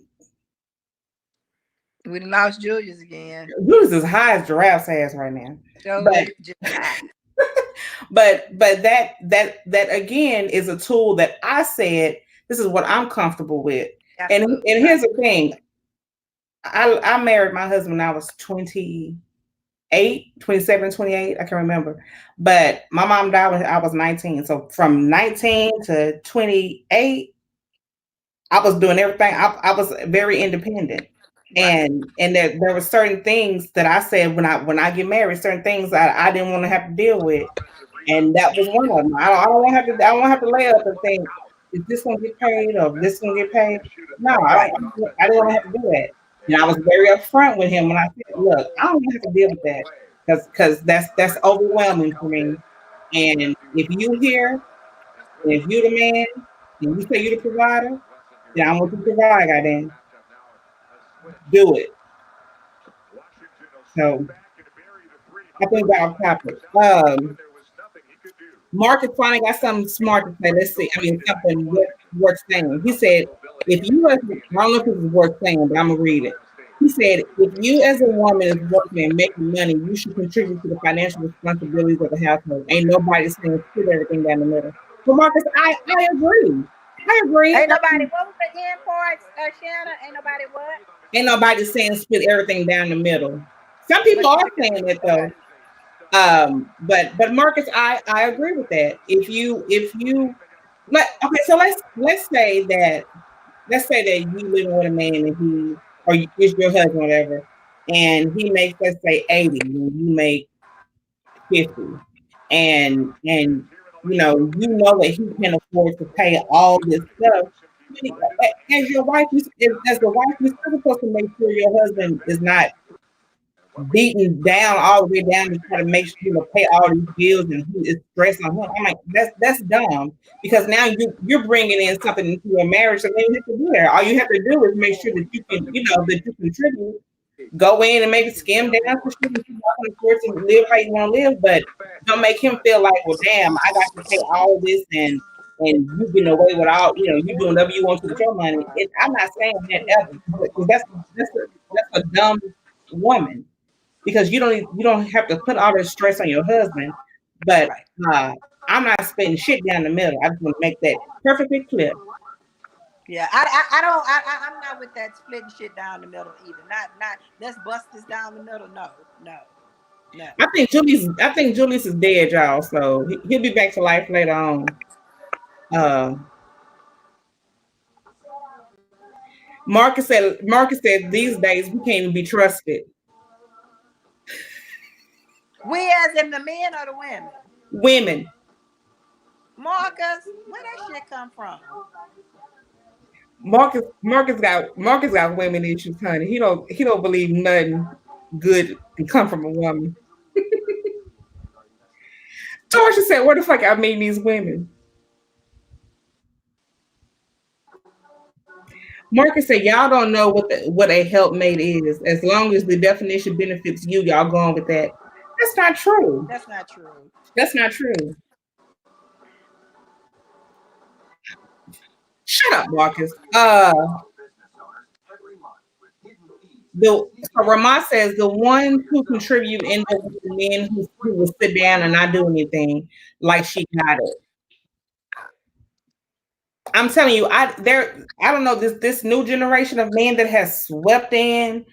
S2: We lost Julius again.
S1: Julius is high as giraffe's ass right now.
S2: Julius,
S1: But that again is a tool that I said this is what I'm comfortable with. And here's the thing. I married my husband when I was 27, 28, I can remember. But my mom died when I was 19. So from 19 to 28, I was doing everything. I was very independent. And there were certain things that I said when I get married, certain things I didn't want to have to deal with, and that was one of them. I don't want to have to lay up and think, is this gonna get paid or is this gonna get paid? No, I didn't want to have to do that. And I was very upfront with him when I said, look, I don't have to deal with that because that's overwhelming for me. And if you here, and if you the man, and you say you the provider, then I want you to provide, goddamn. Do it. So I think we're off topic. Marcus finally got something smart to say. Let's see. I mean, something worth saying. He said, if you as, I don't know if this is worth saying, but I'm gonna read it. He said, if you as a woman is working and making money, you should contribute to the financial responsibilities of the household. Ain't nobody saying split everything down the middle. But Marcus, I agree. I agree.
S2: Ain't nobody. What was the end part, Shannon? Ain't nobody what?
S1: Ain't nobody saying split everything down the middle. Some people
S2: But you
S1: are
S2: should.
S1: saying that
S2: Okay.
S1: though. But Marcus, I agree with that. If you okay, so let's say that you living with a man and he or is your husband, whatever, and he makes, let's say, 80 and you make 50, and that he can afford to pay all this stuff. As your wife, as the wife, you're still supposed to make sure your husband is not beaten down all the way down to try to make sure pay all these bills and he is stressed on him. I'm like, that's dumb, because now you're bringing in something into your marriage that you have to do there. All you have to do is make sure that you can, that you contribute, go in and maybe skim down for sure, and of course, and live how you want to live, but don't make him feel like, well, damn, I got to pay all this and you getting away with all, you doing whatever you want to with your money. I'm not saying that ever, because that's a dumb woman, because you don't have to put all this stress on your husband. But I'm not spending shit down the middle. I just want to make that perfectly clear.
S2: Yeah, I don't. I'm not with that splitting shit down the middle either. Not. Let's bust this down the middle. No.
S1: I think Julius is dead, y'all. So he'll be back to life later on. Marcus said these days we can't even be trusted.
S2: We as in the men or the women?
S1: Women.
S2: Marcus, where that shit come from?
S1: Marcus got women issues, honey. He don't believe nothing good can come from a woman. Tarsha said, "Where the fuck I meet these women?" Marcus said, "Y'all don't know what a helpmate is. As long as the definition benefits you, y'all going with that." That's not true.
S2: That's not true.
S1: That's not true. Shut up, Marcus. So Ramon says the ones who contribute end up with the men who will sit down and not do anything, like she got it. I'm telling you, I don't know, this new generation of men that has swept in.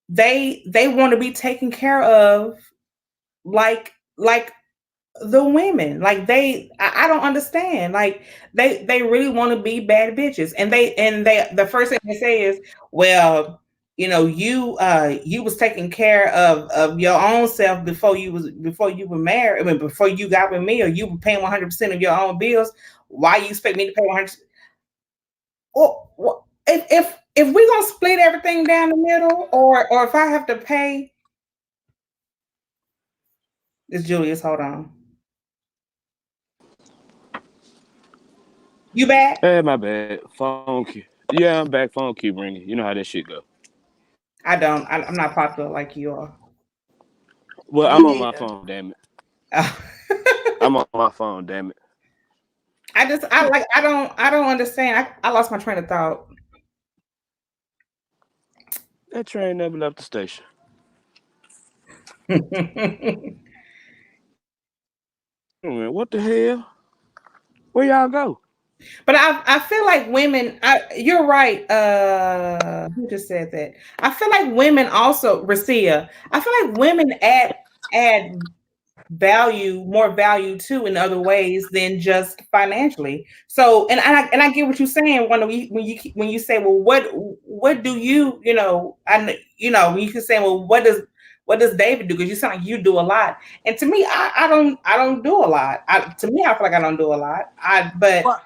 S1: They want to be taken care of like the women. Like I don't understand. Like they really want to be bad bitches, and they the first thing they say is, well, you was taking care of your own self before you were married. I mean, before you got with me, or you were paying 100% of your own bills. Why you expect me to pay 100%? Well, if we're gonna split everything down the middle, or if I have to pay, it's Julius. Hold on. You back?
S3: Hey, my bad. Phone cue. Yeah, I'm back. Phone keep ringing. You know how that shit go.
S1: I'm not popular like you are.
S3: Well,
S2: Me
S3: I'm on my
S2: neither.
S3: phone, damn it. I'm on my phone, damn it.
S1: I don't understand. I lost my train of thought.
S3: That train never left the station. What the hell? Where y'all go?
S1: But I feel like women. You're right. Who just said that? I feel like women also, Racia. I feel like women add more value too in other ways than just financially. So, and I get what you're saying when you say, well, what do when you can say, well, what does David do? Because you sound like you do a lot, and to me, I don't do a lot. To me, I feel like I don't do a lot.
S2: Well,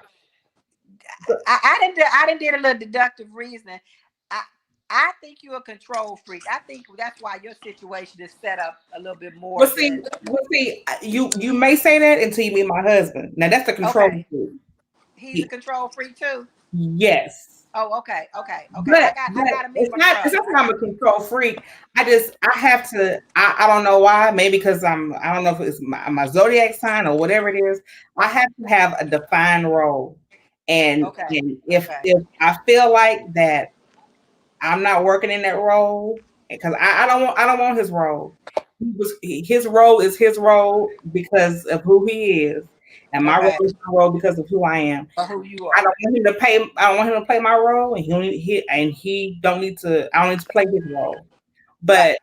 S2: I didn't did a little deductive reasoning. I I think you're a control freak. I think that's why your situation is set up a little bit more than.
S1: You may say that until you meet my husband. Now that's the control
S2: Okay,
S1: freak.
S2: he's a control freak too.
S1: Yes.
S2: Oh, okay.
S1: But
S2: I gotta meet
S1: it's
S2: my
S1: not
S2: brother.
S1: I'm a control freak. I have to, I don't know why, maybe because I don't know if it's my zodiac sign or whatever it is. I have to have a defined role. And
S2: Okay.
S1: if I feel like that I'm not working in that role, because I don't want his role. His role is his role because of who he is, and my role is my role because of who I am.
S2: Or who you
S1: I
S2: are.
S1: don't want him to pay. I don't want him to play my role, and he don't need to. I don't need to play his role. But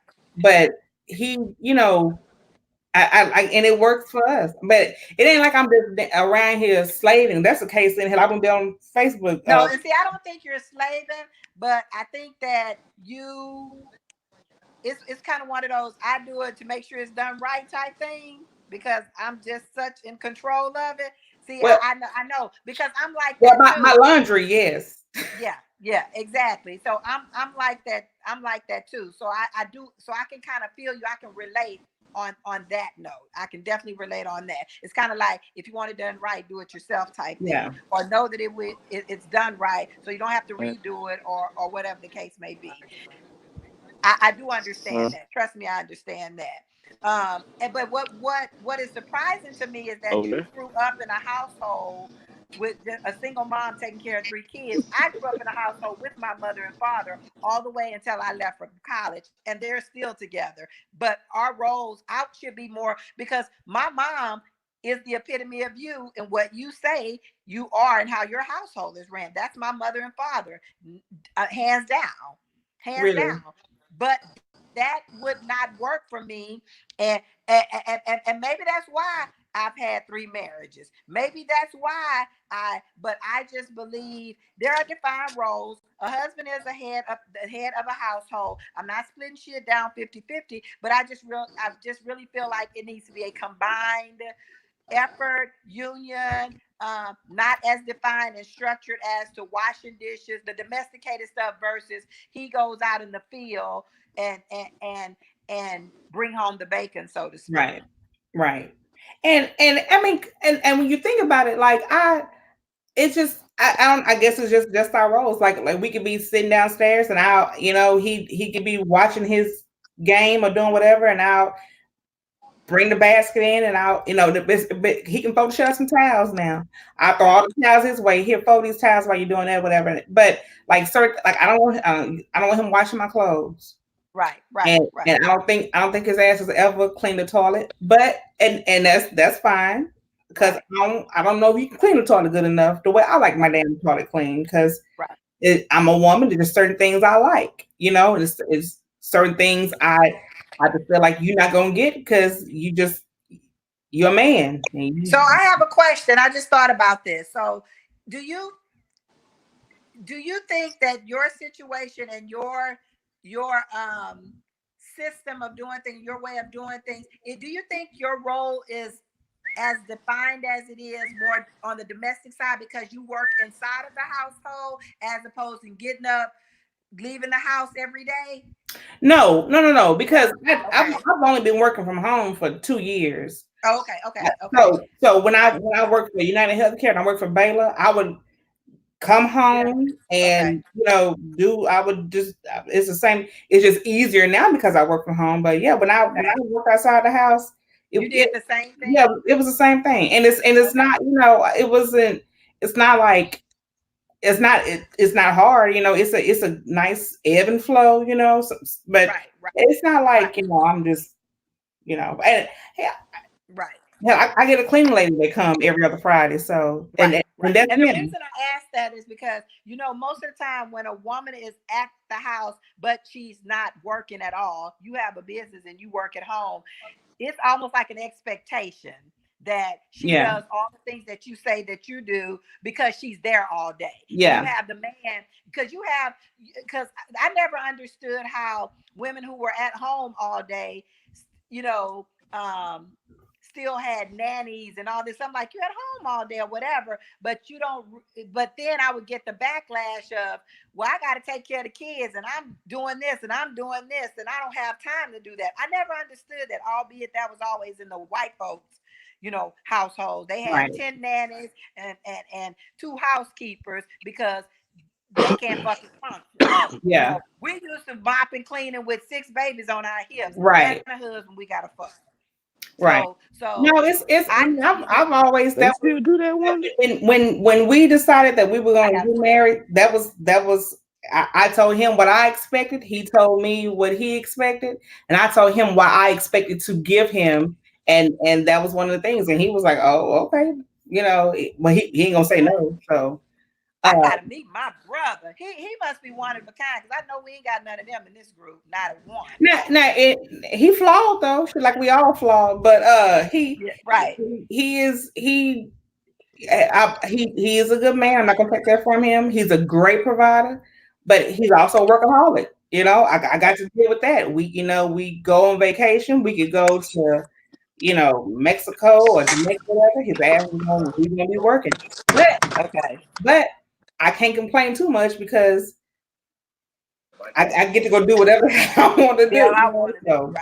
S1: he, I and it works for us. But it ain't like I'm just around here slaving. That's the case in hell. I've been on Facebook.
S2: No, and see, I don't think you're slaving, but I think that it's kind of one of those I do it to make sure it's done right type thing because I'm just such in control of it. See,
S1: Well,
S2: I know because I'm like
S1: well,
S2: that too.
S1: my laundry, yes.
S2: Yeah, exactly. So I'm like that. I'm like that too. So I do. So I can kind of feel you. I can relate on that note. I can definitely relate on that. It's kind of like if you want it done right, do it yourself type thing,
S1: Yeah.
S2: or know that it's done right, so you don't have to redo it or whatever the case may be. I do understand that. Trust me, I understand that. But what is surprising to me is that you grew up in a household with a single mom taking care of 3 kids. I grew up in a household with my mother and father all the way until I left for college, and they're still together. But our roles out should be more because my mom is the epitome of you and what you say you are and how your household is ran. That's my mother and father, hands down.
S1: Really?
S2: But that would not work for me, and maybe that's why I've had 3 marriages. Maybe that's why but I just believe there are defined roles. A husband is the head of a household. I'm not splitting shit down 50-50, but I just really feel like it needs to be a combined effort, union, not as defined and structured as to washing dishes, the domesticated stuff versus he goes out in the field and bring home the bacon, so to speak.
S1: Right. And I mean, and when you think about it, like it's just I guess it's just our roles. Like we could be sitting downstairs and he could be watching his game or doing whatever, and I'll bring the basket in, and but he can fold shut some towels now. I throw all the towels his way. Here, fold these towels while you're doing that, whatever. But like I don't want him washing my clothes.
S2: Right.
S1: And I don't think his ass has ever cleaned the toilet. But and that's fine because I don't know if you can clean the toilet good enough the way I like my damn toilet clean because I'm a woman. There's certain things I like, and it's certain things I just feel like you're not gonna get because you're a man.
S2: So I have a question. I just thought about this. So do you think that your situation and your system of doing things, your way of doing things, do you think your role is as defined as it is more on the domestic side because you work inside of the household as opposed to getting up, leaving the house every day?
S1: No, because I've only been working from home for 2 years.
S2: Oh, okay.
S1: So when I worked for United Healthcare and I worked for Baylor, I would come home and I would just it's the same. It's just easier now because I work from home. But yeah, when I work outside the house,
S2: you did the same thing.
S1: Yeah, it was the same thing, and it's not it wasn't. It's not like it's not hard. It's a nice ebb and flow. But it's not like I'm just and yeah. Yeah, I get a cleaning lady that come every other Friday. So and that's
S2: and the reason I ask that is because most of the time when a woman is at the house but she's not working at all, you have a business and you work at home, it's almost like an expectation that she does all the things that you say that you do because she's there all day.
S1: Yeah.
S2: You have the man because I never understood how women who were at home all day, still had nannies and all this. I'm like, you're at home all day or whatever, but you don't. But then I would get the backlash of, well, I got to take care of the kids and I'm doing this and I'm doing this and I don't have time to do that. I never understood that, albeit that was always in the white folks, households. They had 10 nannies and 2 housekeepers because they can't fucking function.
S1: Yeah.
S2: We used to mop and cleaning with 6 babies on our hips.
S1: Right.
S2: And a husband, we got to fuck.
S1: Right.
S2: So
S1: No, it's. I've always
S3: They still do that one.
S1: When we decided that we were going to
S2: got
S1: get married, that was. I told him what I expected. He told me what he expected, and I told him what I expected to give him, and that was one of the things. And he was like, "Oh, okay," but he ain't gonna say no. So
S2: I gotta meet my brother. He must be one of a kind because I know we ain't got none of them in this group. Not a one.
S1: he flawed though, like we all flawed. But
S2: right.
S1: he is he is a good man. I'm not gonna take that from him. He's a great provider, but he's also a workaholic. I got to deal with that. We go on vacation. We could go to, Mexico or Jamaica, whatever. His ass is going. He's gonna be working, but I can't complain too much because I get to go do whatever I want to do.
S2: Yeah, I want to do.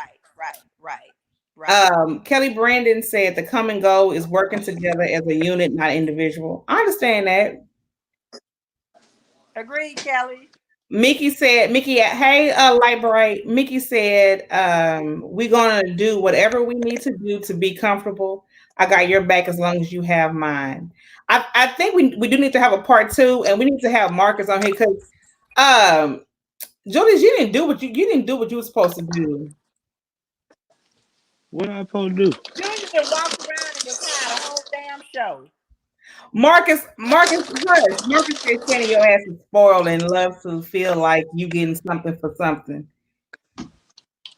S2: Right.
S1: Kelly Brandon said the common goal is working together as a unit, not individual. I understand that.
S2: Agreed, Kelly.
S1: Mickey, hey, Light Bright. Mickey said, we're gonna do whatever we need to do to be comfortable. I got your back as long as you have mine. I think we do need to have a part 2, and we need to have Marcus on here because Julius, you didn't do what you were supposed to do.
S3: What am I supposed to do?
S2: Julius can walk around and decide a whole damn show.
S1: Marcus said Shannon, your ass is spoiled and loves to feel like you getting something for something.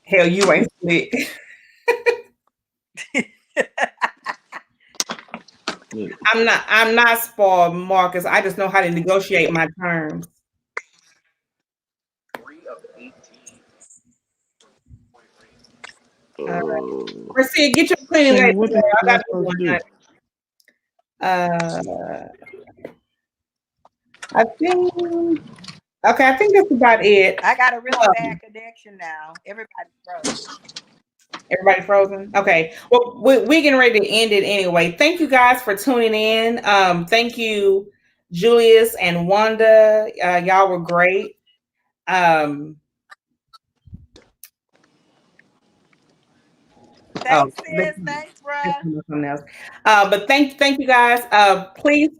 S1: Hell, you ain't slick. I'm not spoiled, Marcus. I just know how to negotiate my terms.
S4: 3 of 18.
S1: Marcia, get your cleaning lady.
S3: What
S1: I got
S3: supposed to do?
S1: I think that's about it.
S2: I got a really bad connection now. Everybody's frozen.
S1: Everybody frozen? Okay. Well, we're getting ready to end it anyway. Thank you guys for tuning in. Thank you, Julius and Wanda. Y'all were great.
S2: Thanks, sis. Thanks, bruh.
S1: But thank you guys. Please,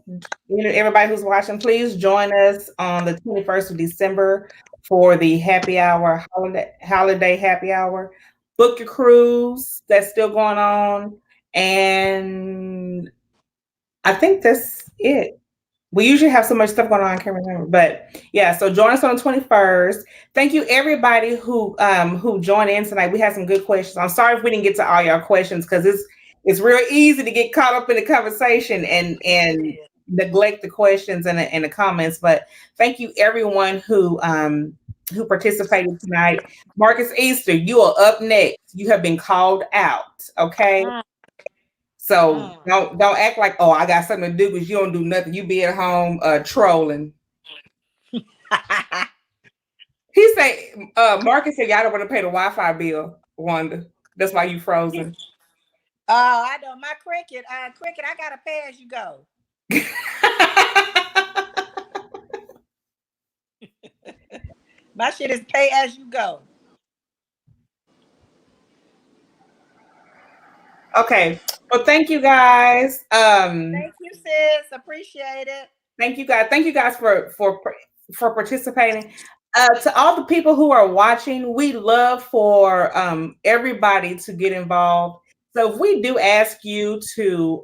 S1: everybody who's watching, please join us on the 21st of December for the holiday happy hour. Book your cruise. That's still going on. And I think that's it. We usually have so much stuff going on, I can't remember. But yeah, so join us on the 21st. Thank you everybody who joined in tonight. We had some good questions. I'm sorry if we didn't get to all your questions because it's real easy to get caught up in the conversation and neglect the questions and the comments. But thank you everyone who participated tonight. Marcus Easter, you are up next. You have been called out. Okay. So don't act like, oh, I got something to do because you don't do nothing. You be at home trolling. He say, Marcus said, y'all don't want to pay the Wi-Fi bill, Wanda. That's why you frozen.
S2: Oh, I know my cricket. Cricket, I gotta pay as you go. My shit is pay as you go.
S1: Okay. Well, thank you guys.
S2: Thank you, sis. Appreciate it.
S1: Thank you guys. Thank you guys for participating. To all the people who are watching, we love for everybody to get involved. So if we do ask you to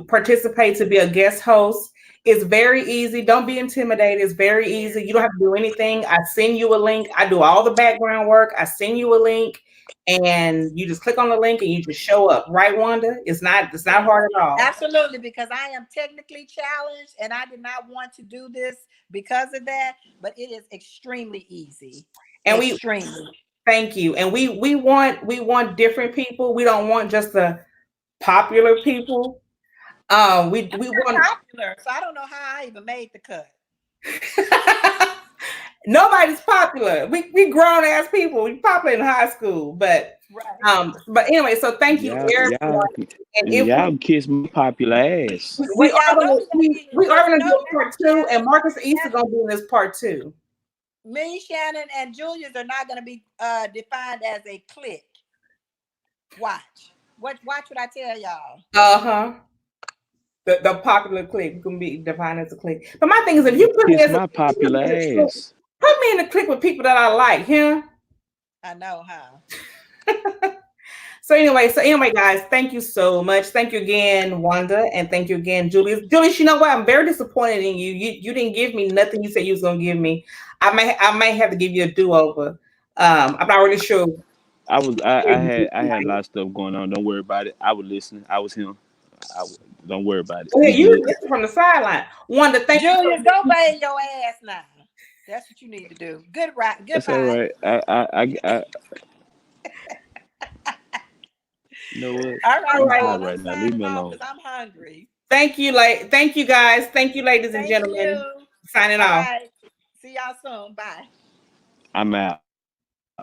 S1: participate, to be a guest host, it's very easy. Don't be intimidated. It's very easy. You don't have to do anything. I send you a link. I do all the background work. I send you a link. And you just click on the link and you just show up, right, Wanda? It's not hard at all.
S2: Absolutely, because I am technically challenged and I did not want to do this because of that, but it is extremely easy.
S1: And thank you. And we want different people. We don't want just the popular people. We want
S2: popular, so I don't know how I even made the cut.
S1: Nobody's popular. We grown ass people. We popular in high school, but but anyway. So thank you, everyone.
S3: Y'all kiss my popular ass.
S1: We are gonna do part 2, and Marcus Easter gonna be in this part 2.
S2: Me, Shannon, and Julius are not gonna be defined as a clique. Watch what I tell y'all.
S1: Uh-huh. The popular clique can be defined as a clique. But my thing is, if you put me
S3: Kiss
S1: as
S3: my popular ass.
S1: put me in a clique with people that I like, huh?
S2: I know, huh?
S1: So anyway, guys, thank you so much. Thank you again, Wanda, and thank you again, Julius. Julius, you know what? I'm very disappointed in you. You didn't give me nothing you said you was gonna give me. I might have to give you a do-over. I'm not really sure.
S3: I had a lot of stuff going on. Don't worry about it. I was listening. I was him. Don't worry about it.
S1: Yeah,
S3: We
S1: you
S3: good.
S1: listen from the sideline. Wanda, thank you.
S2: Julius, go bathe your ass now. That's what you need to do. Goodbye.
S3: That's all right. You know what?
S2: All right,
S1: All
S3: I'm
S1: right.
S3: high
S2: y'all. I'm
S3: right now. Leave
S2: signing
S3: me
S2: off
S3: alone.
S2: because I'm hungry.
S1: Thank you, thank you guys. Thank you, ladies and
S2: Thank
S1: gentlemen.
S2: you.
S1: Signing
S2: All
S1: off.
S2: right. See y'all soon. Bye.
S3: I'm out.